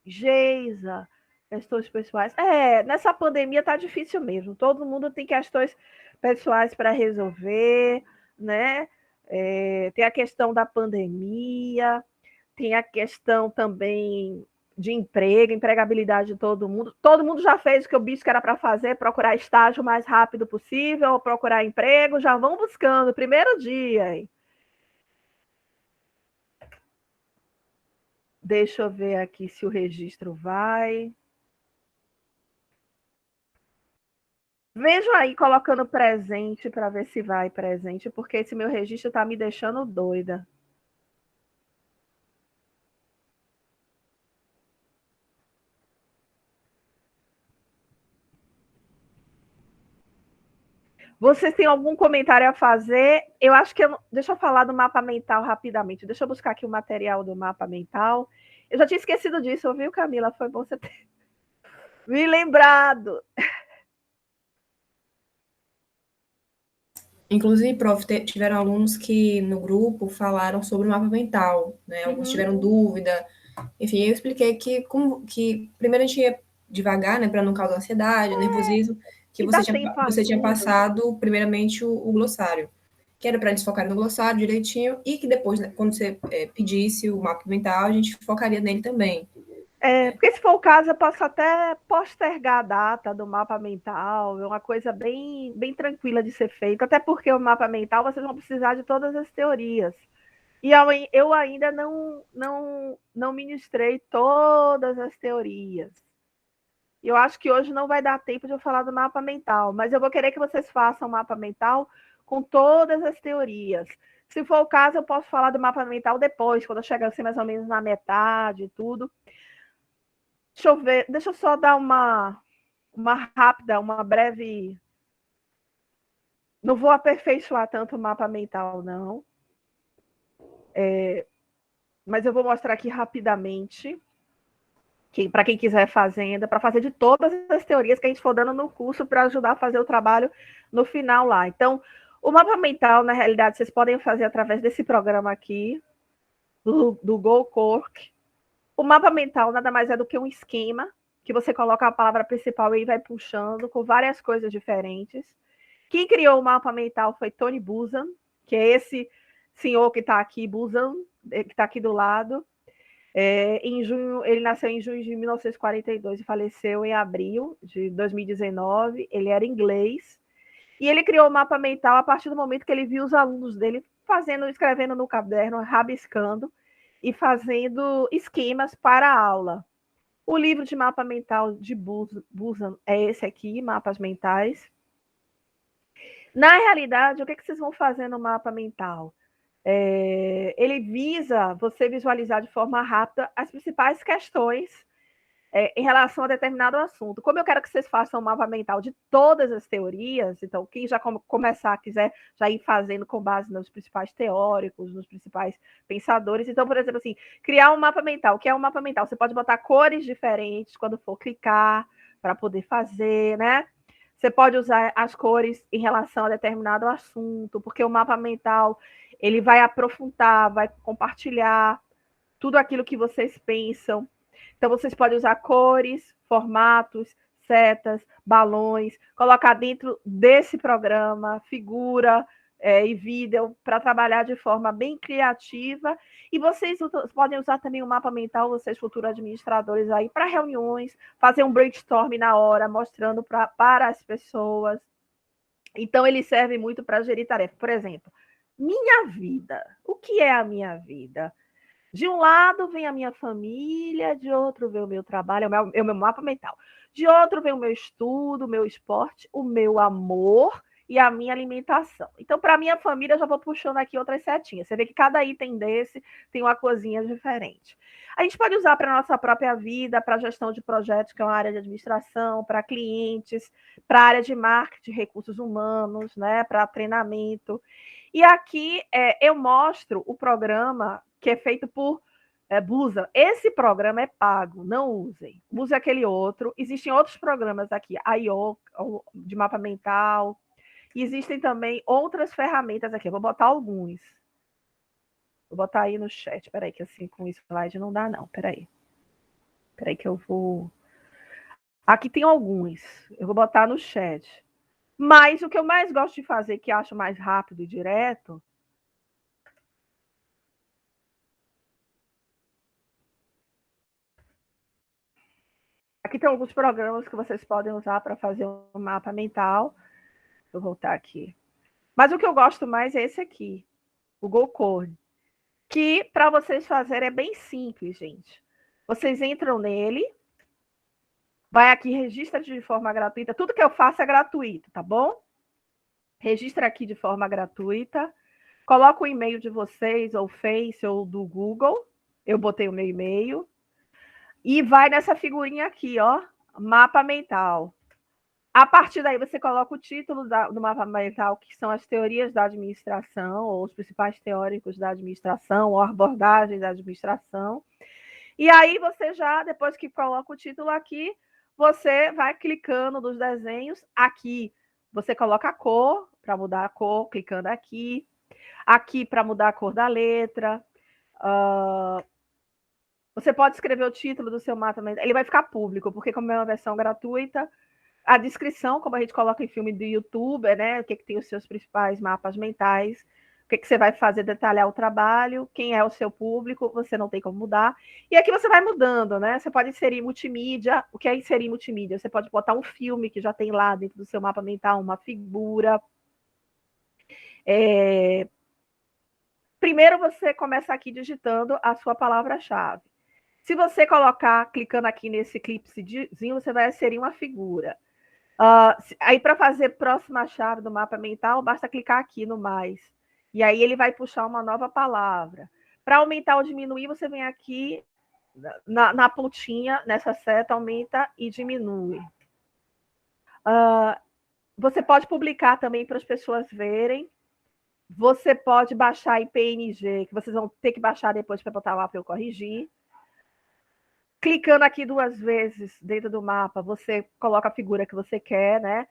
Geisa, questões pessoais. Nessa pandemia tá difícil mesmo. Todo mundo tem questões pessoais para resolver, né? Tem a questão da pandemia, tem a questão também de emprego, empregabilidade de todo mundo. Todo mundo já fez o que eu disse que era para fazer, procurar estágio o mais rápido possível, procurar emprego, já vão buscando, primeiro dia, hein? Deixa eu ver aqui se o registro vai. Vejo aí colocando presente para ver se vai presente, porque esse meu registro está me deixando doida. Vocês têm algum comentário a fazer? Eu acho que... Deixa eu falar do mapa mental rapidamente. Deixa eu buscar aqui o material do mapa mental. Eu já tinha esquecido disso, viu, Camila? Foi bom você ter me lembrado. Inclusive, prof, tiveram alunos que no grupo falaram sobre o mapa mental, né? Alguns tiveram dúvida. Enfim, eu expliquei que primeiro a gente ia devagar, né, para não causar ansiedade, nervosismo, que você tinha passado primeiramente o glossário, que era para eles focarem no glossário direitinho, e que depois, né, quando você pedisse o mapa mental, a gente focaria nele também. Porque se for o caso, eu posso até postergar a data do mapa mental, é uma coisa bem, bem tranquila de ser feita, até porque o mapa mental vocês vão precisar de todas as teorias. E eu ainda não ministrei todas as teorias. Eu acho que hoje não vai dar tempo de eu falar do mapa mental, mas eu vou querer que vocês façam o mapa mental com todas as teorias. Se for o caso, eu posso falar do mapa mental depois, quando eu chegar assim, mais ou menos na metade e tudo. Deixa eu ver, deixa eu só dar uma rápida, uma breve... Não vou aperfeiçoar tanto o mapa mental, não. Mas eu vou mostrar aqui rapidamente. para quem quiser fazenda, para fazer de todas as teorias que a gente for dando no curso para ajudar a fazer o trabalho no final lá. Então, o mapa mental, na realidade, vocês podem fazer através desse programa aqui, do GoCork. O mapa mental nada mais é do que um esquema que você coloca a palavra principal e vai puxando com várias coisas diferentes. Quem criou o mapa mental foi Tony Buzan, que é esse senhor que está aqui, Buzan, que está aqui do lado. Ele nasceu em junho de 1942 e faleceu em abril de 2019. Ele era inglês. E ele criou o mapa mental a partir do momento que ele viu os alunos dele escrevendo no caderno, rabiscando e fazendo esquemas para a aula. O livro de mapa mental de Buzan é esse aqui, Mapas Mentais. Na realidade, o que vocês vão fazer no mapa mental? Ele visa você visualizar de forma rápida as principais questões em relação a determinado assunto. Como eu quero que vocês façam um mapa mental de todas as teorias, então quem já quiser já ir fazendo com base nos principais teóricos, nos principais pensadores. Então, por exemplo, assim, criar um mapa mental. O que é um mapa mental? Você pode botar cores diferentes quando for clicar para poder fazer, né? Você pode usar as cores em relação a determinado assunto, porque o mapa mental ele vai aprofundar, vai compartilhar tudo aquilo que vocês pensam. Então, vocês podem usar cores, formatos, setas, balões, colocar dentro desse programa figura e vídeo para trabalhar de forma bem criativa. E vocês podem usar também o mapa mental, vocês futuros administradores aí, para reuniões, fazer um brainstorm na hora, mostrando para as pessoas. Então, ele serve muito para gerir tarefa. Por exemplo, minha vida. O que é a minha vida? De um lado vem a minha família, de outro vem o meu trabalho, é o meu mapa mental. De outro vem o meu estudo, o meu esporte, o meu amor e a minha alimentação. Então, para a minha família, eu já vou puxando aqui outras setinhas. Você vê que cada item desse tem uma coisinha diferente. A gente pode usar para a nossa própria vida, para a gestão de projetos, que é uma área de administração, para clientes, para a área de marketing, recursos humanos, né, para treinamento. E aqui eu mostro o programa que é feito por Buzan. Esse programa é pago, não usem. Use aquele outro. Existem outros programas aqui, I.O., de mapa mental. E existem também outras ferramentas aqui. Eu vou botar alguns. Vou botar aí no chat. Espera aí, que assim com o slide não dá, não. Espera aí. Espera aí que eu vou... Aqui tem alguns. Eu vou botar no chat. Mas o que eu mais gosto de fazer, que acho mais rápido e direto... Aqui tem alguns programas que vocês podem usar para fazer um mapa mental. Vou voltar aqui. Mas o que eu gosto mais é esse aqui, o GoCork, que para vocês fazerem é bem simples, gente. Vocês entram nele, vai aqui, registra de forma gratuita. Tudo que eu faço é gratuito, tá bom? Registra aqui de forma gratuita. Coloca o e-mail de vocês, ou Face, ou do Google. Eu botei o meu e-mail. E vai nessa figurinha aqui, ó, mapa mental. A partir daí, você coloca o título do mapa mental, que são as teorias da administração, ou os principais teóricos da administração, ou abordagens da administração. E aí, você já, depois que coloca o título aqui, você vai clicando nos desenhos. Aqui, você coloca a cor, para mudar a cor, clicando aqui. Aqui, para mudar a cor da letra. Você pode escrever o título do seu mapa mental. Ele vai ficar público, porque como é uma versão gratuita, a descrição, como a gente coloca em filme do YouTube, né? O que tem os seus principais mapas mentais, o que você vai fazer, detalhar o trabalho, quem é o seu público, você não tem como mudar. E aqui você vai mudando, né? Você pode inserir multimídia. O que é inserir multimídia? Você pode botar um filme que já tem lá dentro do seu mapa mental, uma figura. Primeiro você começa aqui digitando a sua palavra-chave. Se você colocar, clicando aqui nesse clipezinho, você vai inserir uma figura. Aí, para fazer próxima chave do mapa mental, basta clicar aqui no mais. E aí ele vai puxar uma nova palavra. Para aumentar ou diminuir, você vem aqui na pontinha, nessa seta, aumenta e diminui. Você pode publicar também para as pessoas verem. Você pode baixar em PNG, que vocês vão ter que baixar depois para botar lá para eu corrigir. Clicando aqui 2 vezes dentro do mapa, você coloca a figura que você quer, né?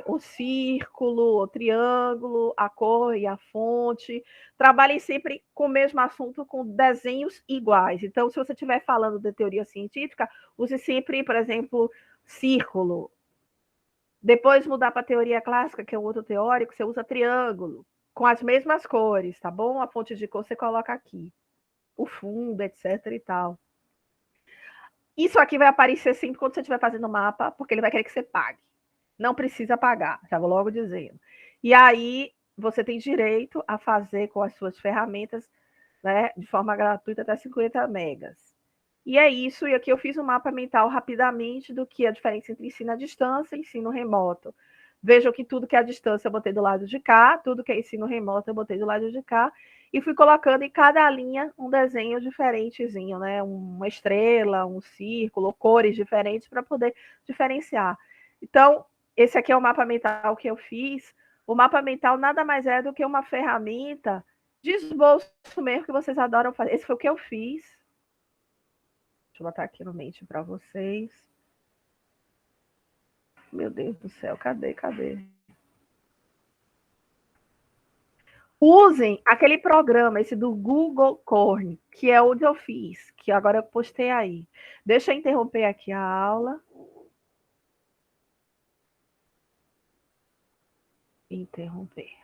O círculo, o triângulo, a cor e a fonte. Trabalhem sempre com o mesmo assunto, com desenhos iguais. Então, se você estiver falando de teoria científica, use sempre, por exemplo, círculo. Depois mudar para a teoria clássica, que é um outro teórico, você usa triângulo, com as mesmas cores, tá bom? A fonte de cor você coloca aqui. O fundo, etc e tal. Isso aqui vai aparecer sempre quando você estiver fazendo o mapa, porque ele vai querer que você pague. Não precisa pagar, já vou logo dizendo. E aí, você tem direito a fazer com as suas ferramentas, né, de forma gratuita até 50 megas. E é isso, e aqui eu fiz um mapa mental rapidamente do que é a diferença entre ensino à distância e ensino remoto. Vejam que tudo que é à distância eu botei do lado de cá, tudo que é ensino remoto eu botei do lado de cá, e fui colocando em cada linha um desenho diferentezinho, né? Uma estrela, um círculo, cores diferentes para poder diferenciar. Então, esse aqui é o mapa mental que eu fiz. O mapa mental nada mais é do que uma ferramenta de esboço mesmo que vocês adoram fazer. Esse foi o que eu fiz. Deixa eu botar aqui no mente para vocês. Meu Deus do céu, cadê? Usem aquele programa, esse do Google Corn, que é onde eu fiz, que agora eu postei aí. Deixa eu interromper aqui a aula. Interromper.